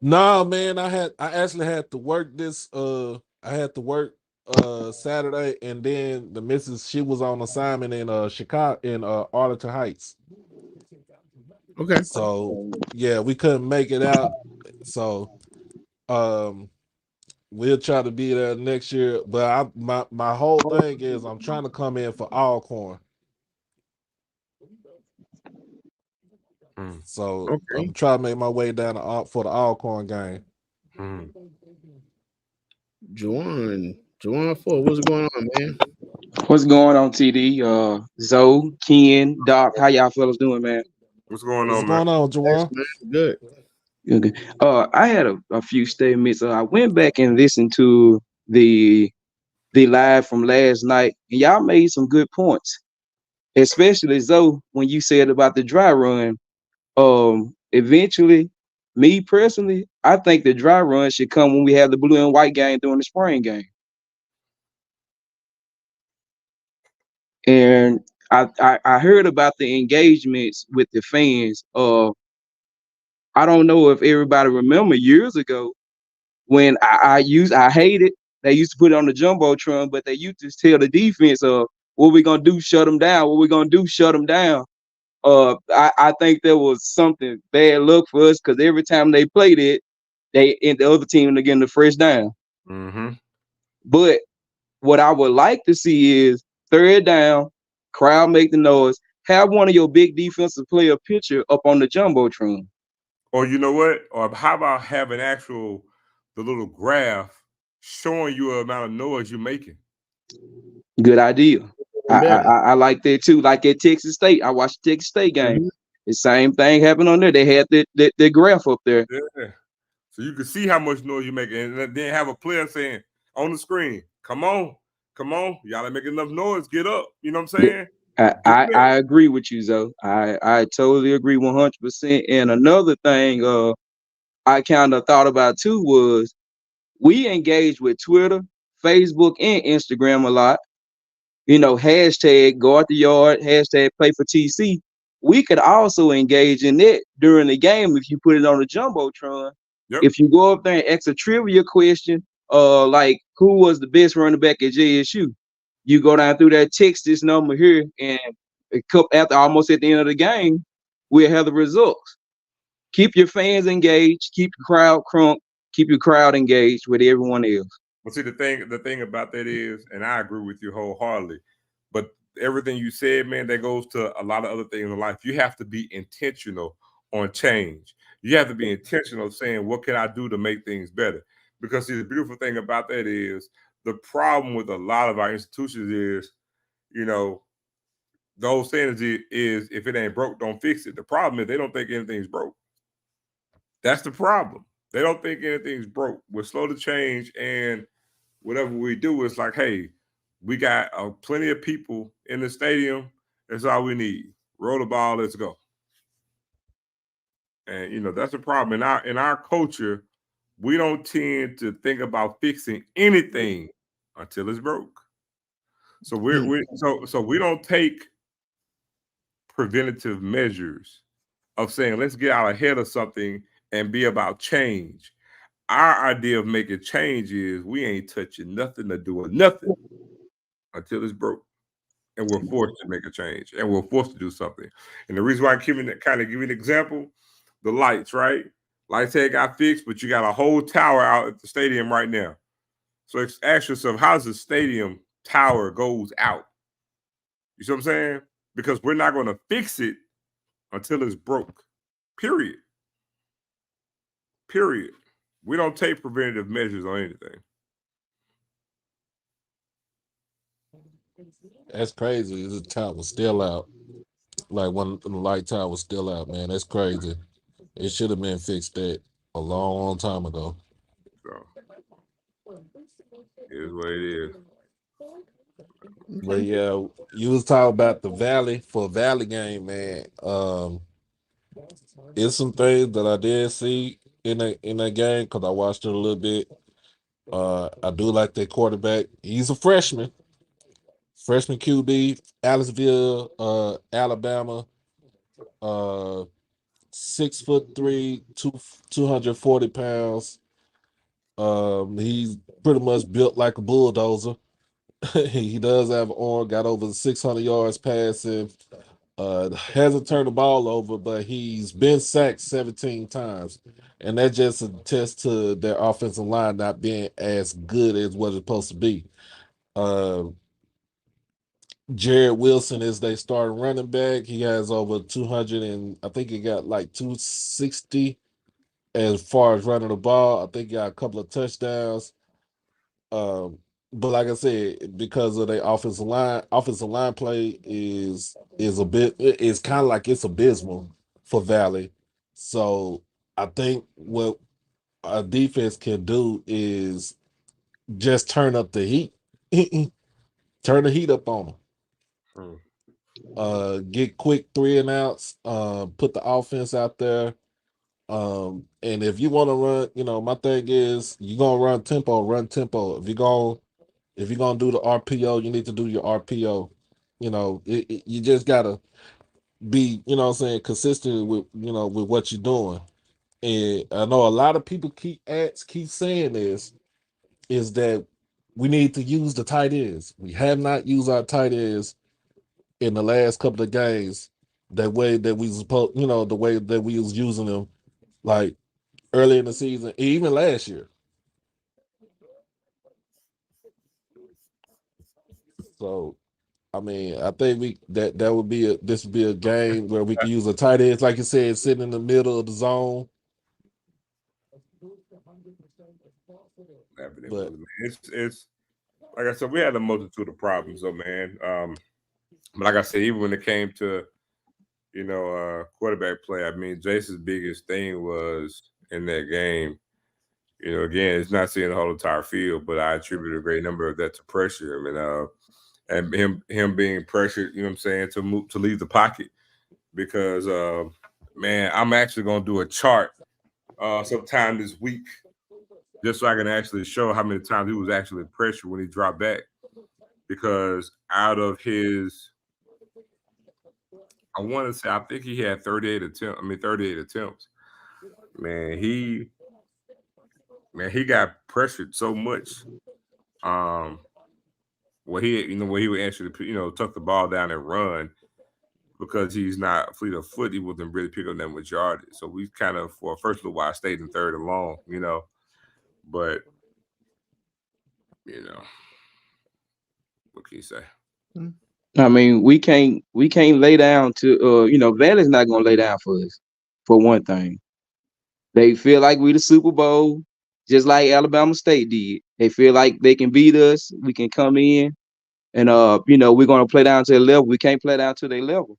no, man, I actually had to work this. I had to work Saturday, and then the missus, she was on assignment in Chicago, in Arlington Heights. Okay. So yeah, we couldn't make it out. So we'll try to be there next year. But my whole thing is I'm trying to come in for Alcorn. So Okay. I'm trying to make my way down for the Alcorn game. Juwan Ford, what's going on, man? What's going on, TD? Zoe, Ken, Doc, how y'all fellas doing, man? What's going What's on, man? going on, Thanks, Juwan? man. Good. Good. I had a few statements. I went back and listened to the live from last night, and y'all made some good points, especially Zoe when you said about the dry run. Eventually, me personally, I think the dry run should come when we have the blue and white game during the spring game. And I heard about the engagements with the fans. I don't know if everybody remember years ago when I hated, they used to put it on the jumbotron, but they used to tell the defense what we gonna do, shut them down. What we gonna do, shut them down. I think there was something bad luck for us because every time they played it, they and the other team to get the first down. Mm-hmm. But what I would like to see is third down, crowd make the noise, have one of your big defensive player picture up on the jumbotron. Or you know what? Or how about having the little graph showing you the amount of noise you're making? Good idea. Better. I like that too. Like at Texas State, I watched the Texas State game. Mm-hmm. The same thing happened on there. They had the graph up there. Yeah. So you can see how much noise you're making, and then have a player saying on the screen, "Come on, y'all ain't making enough noise. Get up." You know what I'm saying? I agree with you, Zoe. I totally agree 100%. And another thing I kind of thought about too was we engage with Twitter, Facebook, and Instagram a lot. Hashtag guard the yard, hashtag play for TC. We could also engage in that during the game if you put it on the jumbotron. Yep. If you go up there and ask a trivia question, like who was the best running back at JSU, you go down through that, text this number here, and after almost at the end of the game, we'll have the results. Keep your fans engaged, keep your crowd crunk, keep your crowd engaged with everyone else. Well, see, the thing about that is, and I agree with you wholeheartedly, but everything you said, man, that goes to a lot of other things in life. You have to be intentional on change. You have to be intentional saying, what can I do to make things better? Because see, the beautiful thing about that is the problem with a lot of our institutions is, the whole saying is if it ain't broke, don't fix it. The problem is they don't think anything's broke. That's the problem. They don't think anything's broke. We're slow to change, and whatever we do is like, hey, we got plenty of people in the stadium. That's all we need. Roll the ball, let's go. And that's the problem in our culture. we don't tend to think about fixing anything until it's broke. So we don't take preventative measures of saying let's get out ahead of something and be about change. Our idea of making change is we ain't touching nothing or doing nothing until it's broke. And we're forced to make a change and we're forced to do something. And the reason why I'm giving an example, the lights, right? Lights had got fixed, but you got a whole tower out at the stadium right now. So ask yourself, how's the stadium tower goes out? You see what I'm saying? Because we're not going to fix it until it's broke. Period. Period. We don't take preventative measures on anything. That's crazy. The tower was still out. Like when the light tower was still out, man. That's crazy. It should have been fixed that a long time ago. So it is what it is. But yeah, you was talking about the Valley for Valley game, man. It's some things that I did see in that game because I watched it a little bit. I do like that quarterback. He's a freshman QB, Aliceville, Alabama. 6'3", 240 pounds. He's pretty much built like a bulldozer. He does have an arm, got over 600 yards passing. Hasn't turned the ball over, but he's been sacked 17 times. And that just attests to their offensive line not being as good as what it's supposed to be. Jared Wilson is their starting running back. He has over 200 and I think he got like 260 as far as running the ball. I think he got a couple of touchdowns. But like I said, because of their offensive line play is a bit, it's kind of like it's abysmal for Valley. So I think what a defense can do is just turn up the heat, turn the heat up on them. Get quick 3 and outs. Put the offense out there. And if you want to run, my thing is you're gonna run tempo. If you're gonna do the RPO, you need to do your RPO. You just gotta be, consistent with with what you're doing. And I know a lot of people keep saying this is that we need to use the tight ends. We have not used our tight ends in the last couple of games that way that we supposed, the way that we was using them like early in the season, even last year. So I mean, I think that would be this would be a game where we can use a tight end, like you said, sitting in the middle of the zone. But it's like I said, we had a multitude of problems, though, man. But like I said, even when it came to quarterback play, I mean, Jason's biggest thing was in that game. Again, it's not seeing the whole entire field, but I attribute a great number of that to pressure. I mean, and him being pressured, you know what I'm saying, to leave the pocket. Because man, I'm actually gonna do a chart sometime this week just so I can actually show how many times he was actually pressured when he dropped back. Because out of his, I want to say, I think he had 38 attempts. Man, he got pressured so much. Where he would actually, tuck the ball down and run because he's not fleet of foot. He wasn't really picking up that much yardage. So we kind of, for first little while, stayed in third and long, But, what can you say? I mean, we can't lay down to Valley's not gonna lay down for us, for one thing. They feel like we the Super Bowl, just like Alabama State did. They feel like they can beat us, we can come in, and we're gonna play down to their level. We can't play down to their level.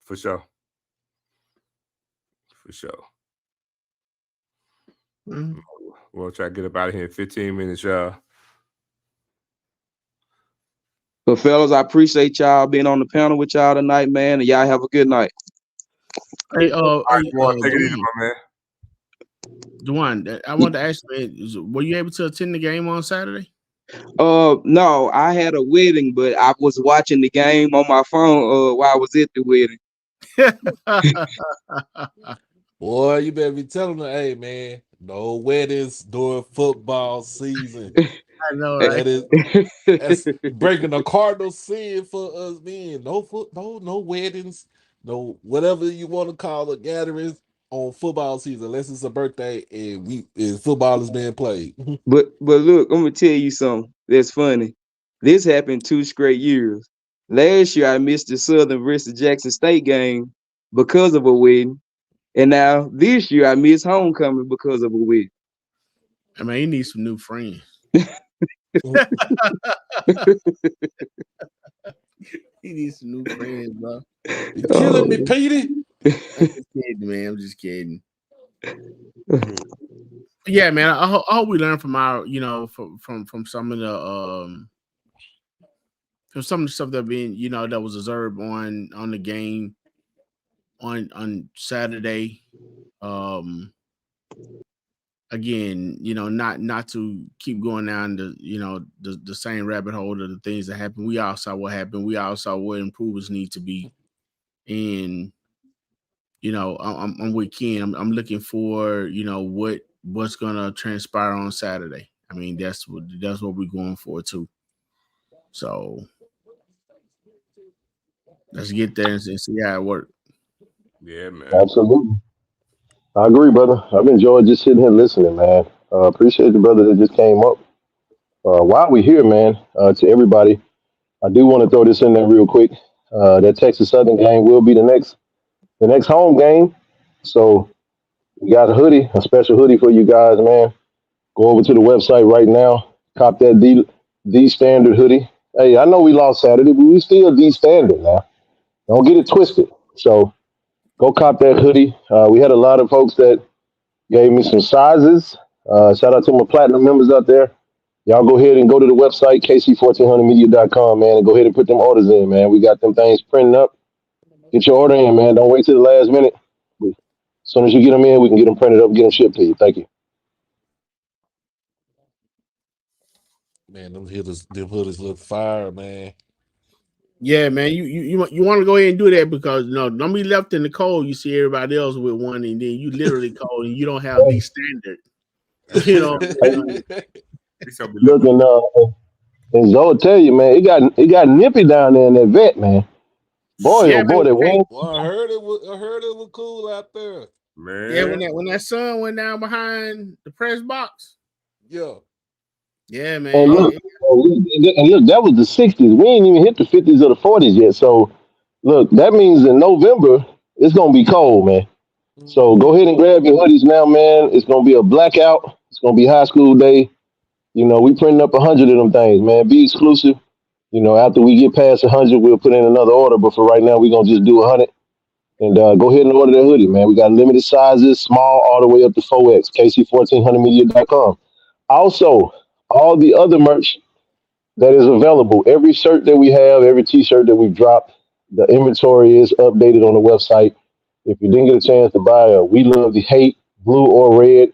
For sure. For sure. We'll try to get up out of here in 15 minutes, y'all. But fellas, I appreciate y'all being on the panel with y'all tonight, man. And y'all have a good night. Hey, Take it easy, my man. Duane, I want to ask you, were you able to attend the game on Saturday? No, I had a wedding, but I was watching the game on my phone while I was at the wedding. Boy, you better be telling them, hey man, no weddings during football season. I know, right? That's breaking a cardinal sin for us men. No weddings, no whatever you want to call it, gatherings on football season, unless it's a birthday and football is being played. But look, I'm gonna tell you something that's funny. This happened 2 straight years. Last year I missed the Southern versus Jackson State game because of a wedding. And now this year I missed homecoming because of a wedding. I mean, he needs some new friends. He needs some new friends, bro. You're killing me, Petey. I'm just kidding, man. I'm just kidding. Yeah, man. I hope we learn from our, from some of the from some of the stuff that being, that was observed on the game on Saturday. Again, not to keep going down the same rabbit hole of the things that happened. We all saw what happened. We all saw what improvements need to be. And I'm with Ken. I'm looking for what's gonna transpire on Saturday. I mean, that's what we're going for too. So let's get there and see how it works. Yeah, man. Absolutely. I agree, brother. I've enjoyed just sitting here listening, man. Appreciate the brother that just came up. While we here, man, to everybody, I do want to throw this in there real quick. That Texas Southern game will be the next home game. So we got a hoodie, a special hoodie for you guys, man. Go over to the website right now. Cop that D standard hoodie. Hey, I know we lost Saturday, but we still D standard now. Don't get it twisted. So go cop that hoodie. We had a lot of folks that gave me some sizes. Shout out to my platinum members out there. Y'all go ahead and go to the website, KC-1400media.com, man, and go ahead and put them orders in, man. We got them things printing up. Get your order in, man. Don't wait till the last minute. As soon as you get them in, we can get them printed up and get them shipped to you. Thank you. Man, them hoodies look fire, man. Yeah, man. You want to go ahead and do that because don't be left in the cold. You see everybody else with one, and then you literally cold and you don't have the standard. Look, and Zoe tell you, man, it got nippy down there in that vet, man. Boy, Yeah, oh boy, that wind. Well, I heard it was cool out there. Man. Yeah, when that sun went down behind the press box. Yeah. Yeah, man. And look, that was the 60s. We ain't even hit the 50s or the 40s yet. So, look, that means in November, it's going to be cold, man. So go ahead and grab your hoodies now, man. It's going to be a blackout. It's going to be high school day. We printing up 100 of them things, man. Be exclusive. After we get past 100, we'll put in another order. But for right now, we're going to just do 100. And go ahead and order that hoodie, man. We got limited sizes, small all the way up to 4X, KC1400media.com. Also, all the other merch that is available, every shirt that we have, every T-shirt that we've dropped, the inventory is updated on the website. If you didn't get a chance to buy a We Love the Hate, blue or red,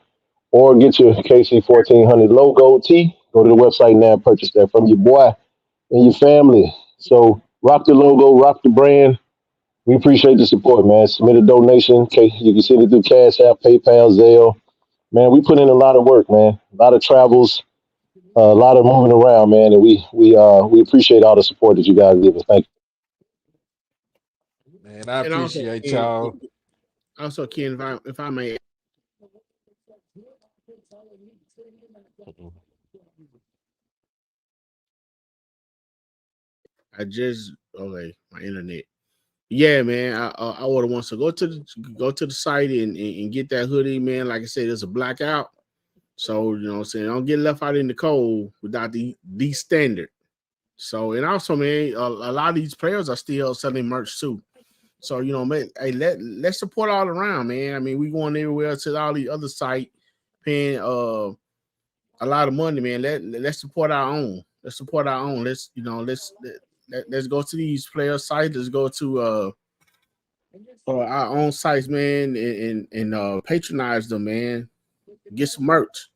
or get your KC1400 logo tee, go to the website now and purchase that from your boy and your family. So rock the logo, rock the brand. We appreciate the support, man. Submit a donation. You can send it through Cash App, PayPal, Zelle. Man, we put in a lot of work, man. A lot of travels, a lot of moving around, man. And we appreciate all the support that you guys give us. Thank you. Man, I appreciate y'all. Also, Ken, if I may. My internet. Yeah, man. I order one. So go to the site and get that hoodie, man. Like I said, it's a blackout. So what I'm saying, don't get left out in the cold without the standard. So and also, man, a lot of these players are still selling merch too. So man, hey, let's support all around, man. I mean, we going everywhere to all the other site, paying a lot of money, man. Let's support our own. Let's support our own. Let's go to these player sites. Let's go to our own sites, man, and patronize them, man. get some merch.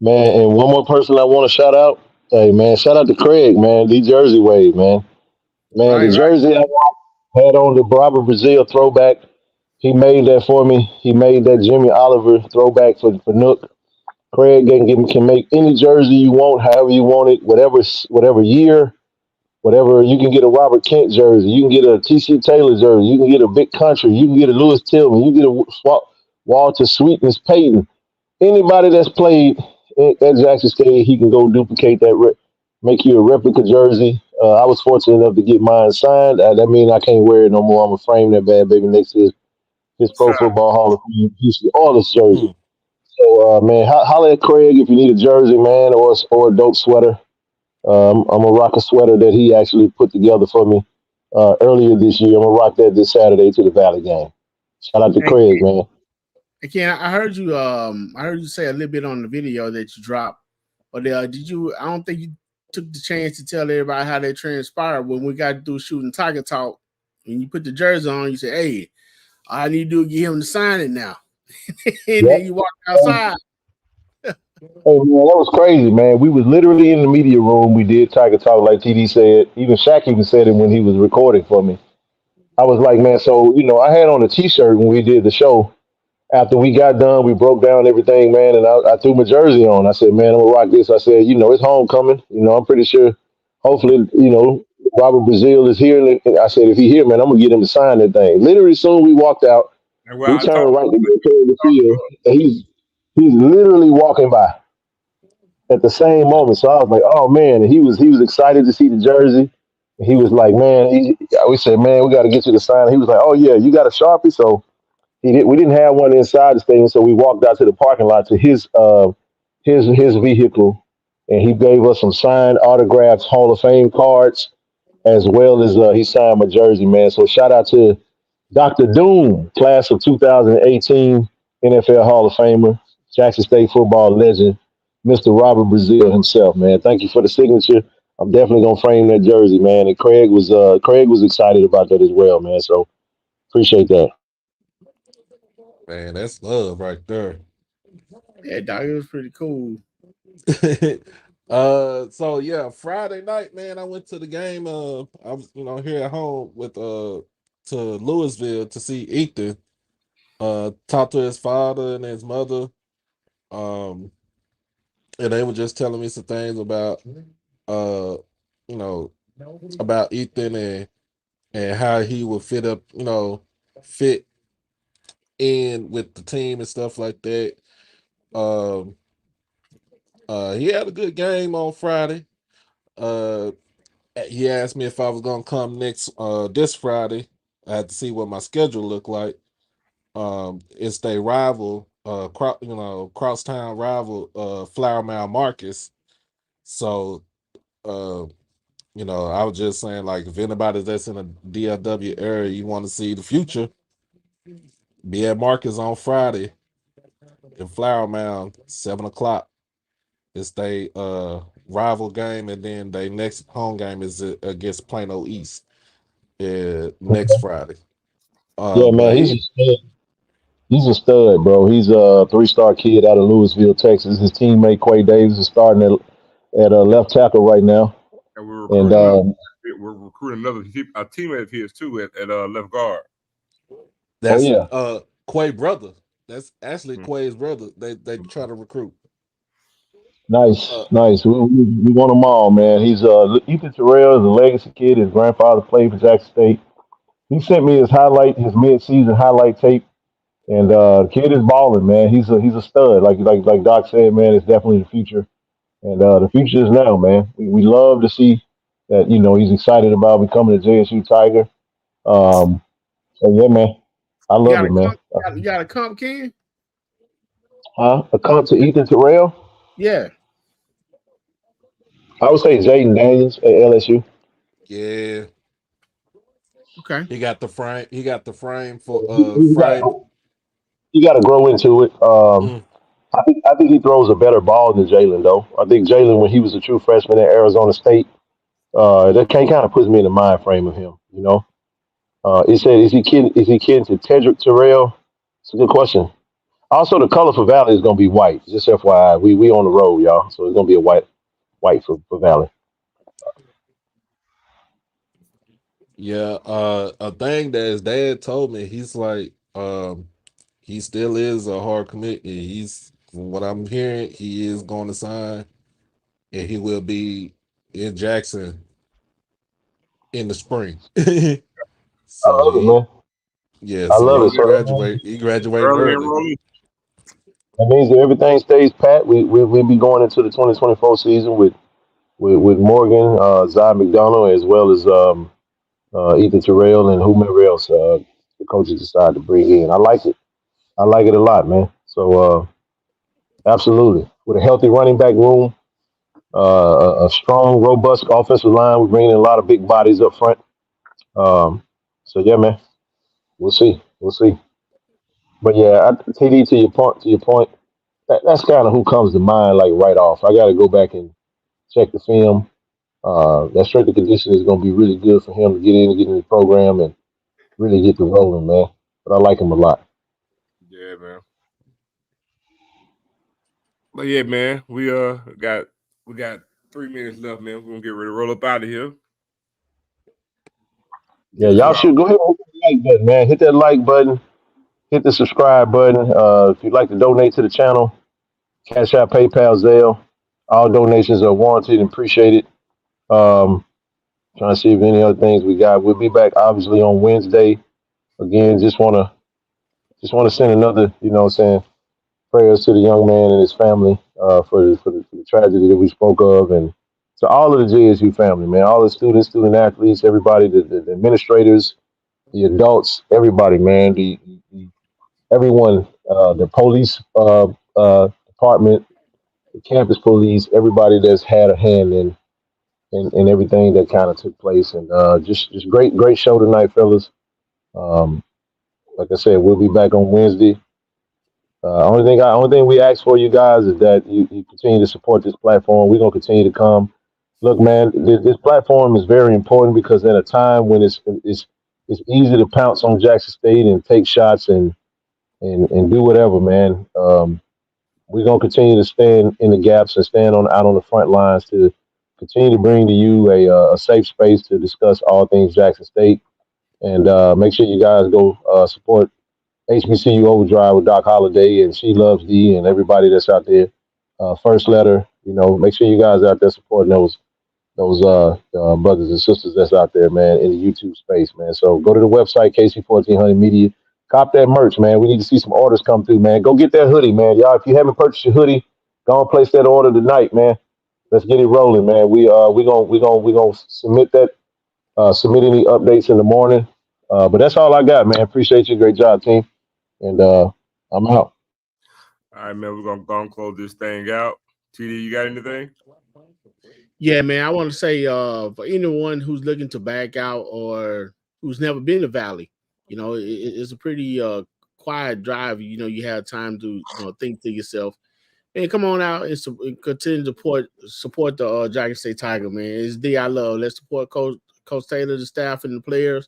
Man, and one more person I want to shout out. Hey, man, shout out to Craig, man. The Jersey Wave, man. Man, the Right. jersey I had on the Robert Brazil throwback. He made that for me. He made that Jimmy Oliver throwback for Nook. Craig can make any jersey you want, however you want it, whatever year, whatever. You can get a Robert Kent jersey. You can get a T.C. Taylor jersey. You can get a Big Country. You can get a Lewis Tillman. You can get a Walter Sweetness Payton. Anybody that's played at Jackson State, he can go duplicate that, make you a replica jersey. I was fortunate enough to get mine signed. That means I can't wear it no more. I'm gonna frame that bad baby next to his Pro Football Hall of Fame Houston Oilers jersey. So, man, holler at Craig if you need a jersey, man, or a dope sweater. I'm gonna rock a sweater that he actually put together for me earlier this year. I'm gonna rock that this Saturday to the Valley game. Shout out to Craig, man. Ken, I heard you. I heard you say a little bit on the video that you dropped, but did you? I don't think you took the chance to tell everybody how that transpired when we got to do shooting Tiger Talk. When you put the jersey on, you said, "Hey, all I need to do is get him to sign it now," and then you walk outside. Oh man, that was crazy, man. We was literally in the media room. We did Tiger Talk, like TD said. Even Shaq even said it when he was recording for me. I was like, man, so I had on a T-shirt when we did the show. After we got done, we broke down everything, man, and I threw my jersey on. I said, man, I'm gonna rock this. I said, it's homecoming. I'm pretty sure. Hopefully, Robert Brazil is here. And I said, if he here, man, I'm gonna get him to sign that thing. Literally, soon we walked out, we turned right to go to the field, and he's literally walking by at the same moment. So I was like, oh man, and he was excited to see the jersey. He was like, man, we said, man, we got to get you to sign. He was like, oh yeah, you got a Sharpie? So we didn't have one inside the stadium, so we walked out to the parking lot to his vehicle, and he gave us some signed autographs, Hall of Fame cards, as well as he signed my jersey, man. So shout out to Dr. Doom, class of 2018 NFL Hall of Famer, Jackson State football legend, Mr. Robert Brazil himself, man. Thank you for the signature. I'm definitely gonna frame that jersey, man. And Craig was excited about that as well, man. So appreciate that. Man, that's love right there. Yeah, dog, it was pretty cool. So yeah, Friday night, man, I went to the game. I was, here at home with to Louisville to see Ethan. Talk to his father and his mother. And they were just telling me some things about you know, about Ethan and how he would fit in with the team and stuff like that. He had a good game on Friday. He asked me if I was gonna come this Friday. I had to see what my schedule looked like. It's their rival, crosstown rival, Flower Mound Marcus. So, I was just saying, like, if anybody that's in a DFW area, you want to see the future, be at Marcus on Friday in Flower Mound, 7:00. It's their rival game, and then their next home game is against Plano East next Friday. Yeah, man, he's a stud, bro. He's a 3-star kid out of Louisville, Texas. His teammate Quay Davis is starting at left tackle right now. And we're recruiting a teammate of his too at left guard. That's Quay brother. That's actually Quay's brother. They try to recruit. Nice. We want them all, man. He's Ethan Terrell is a legacy kid. His grandfather played for Jackson State. He sent me his mid-season highlight tape, and kid is balling, man. He's a stud. Like Doc said, man, it's definitely the future, and the future is now, man. We love to see that he's excited about becoming a JSU Tiger. So yeah, man, I love it, man. You got a comp, Ken? A comp to Ethan Terrell? Yeah. I would say Jaden Daniels at LSU. Yeah. Okay. He got the frame. He got the frame for You got to grow into it. I think he throws a better ball than Jalen, though. I think Jalen, when he was a true freshman at Arizona State, that kind of puts me in the mind frame of him. It said, is he kin to Tedrick Terrell? It's a good question. Also, the color for Valley is gonna be white. Just FYI, we on the road, y'all. So it's gonna be a white for Valley. Yeah, a thing that his dad told me, he's like, he still is a hard commit. He's, from what I'm hearing, he is going to sign, and he will be in Jackson in the spring. I So love it, man. yeah, I so love he it. So graduating Early early. enrollee. that means that everything stays pat. We'll be going into the 2024 season with Morgan, Zai McDonald, as well as Ethan Terrell and whomever else the coaches decide to bring in. I like it. I like it a lot, man. So absolutely, with a healthy running back room, a strong, robust offensive line, we're bringing in a lot of big bodies up front. So yeah, man, we'll see. We'll see. But yeah, TD, to your point, that's kind of who comes to mind like right off. I got to go back and check the film. That strength and conditioning is going to be really good for him to get in the program and really get to rolling, man. But I like him a lot. Yeah, man. But yeah, man, we got 3 minutes left, man. We're gonna get ready to roll up out of here. Yeah, y'all should go ahead and hit that like button, man. Hit that like button. Hit the subscribe button. If you'd like to donate to the channel, Cash App, PayPal, Zelle. All donations are warranted and appreciated. Trying to see if any other things we got. We'll be back obviously on Wednesday. Again, just wanna send another, prayers to the young man and his family for the tragedy that we spoke of, and to all of the JSU family, man, all the students, student athletes, everybody, the administrators, the adults, everybody, man, everyone, the police department, the campus police, everybody that's had a hand in everything that kind of took place, and just great show tonight, fellas. Um, like I said, we'll be back on Wednesday. Only thing we ask for you guys is that you continue to support this platform. We're gonna continue to come. Look, man, this platform is very important because at a time when it's easy to pounce on Jackson State and take shots and do whatever, man. We're gonna continue to stand in the gaps and stand out on the front lines to continue to bring to you a safe space to discuss all things Jackson State. And make sure you guys go support HBCU Overdrive with Doc Holliday and She Loves D and everybody that's out there. First letter, make sure you guys out there supporting those brothers and sisters that's out there, man, in the YouTube space, man. So go to the website, KC-1400 Media. Cop that merch, man. We need to see some orders come through, man. Go get that hoodie, man. Y'all, if you haven't purchased your hoodie, go and place that order tonight, man. Let's get it rolling, man. We gonna submit that. Submit any updates in the morning. But that's all I got, man. Appreciate you. Great job, team. And I'm out. All right, man. We're gonna go and close this thing out. TD, you got anything? Yeah, man. I want to say for anyone who's looking to back out or who's never been to Valley, it's a pretty quiet drive. You have time to think to yourself, and come on out and continue to support the Jackson State Tiger, man. It's D I love. Let's support Coach Taylor, the staff, and the players.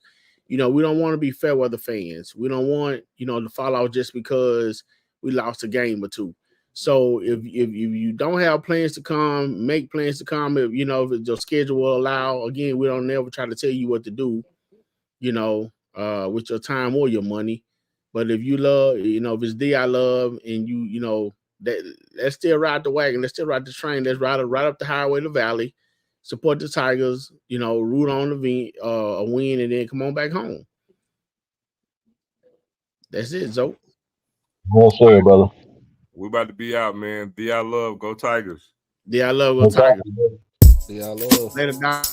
We don't want to be fair weather fans. We don't want to fall out just because we lost a game or two. So if you don't have plans to come, make plans to come. If if your schedule will allow. Again, we don't never try to tell you what to do. With your time or your money. But if you love, if it's D I love, and let's still ride the wagon. Let's still ride the train. Let's ride up the highway to Valley. Support the Tigers. Root on a win, and then come on back home. That's it, Zoe. Well said, brother. We're about to be out, man. D I love. Go Tigers. D I love. Go Tigers. D I love. Later, Doc.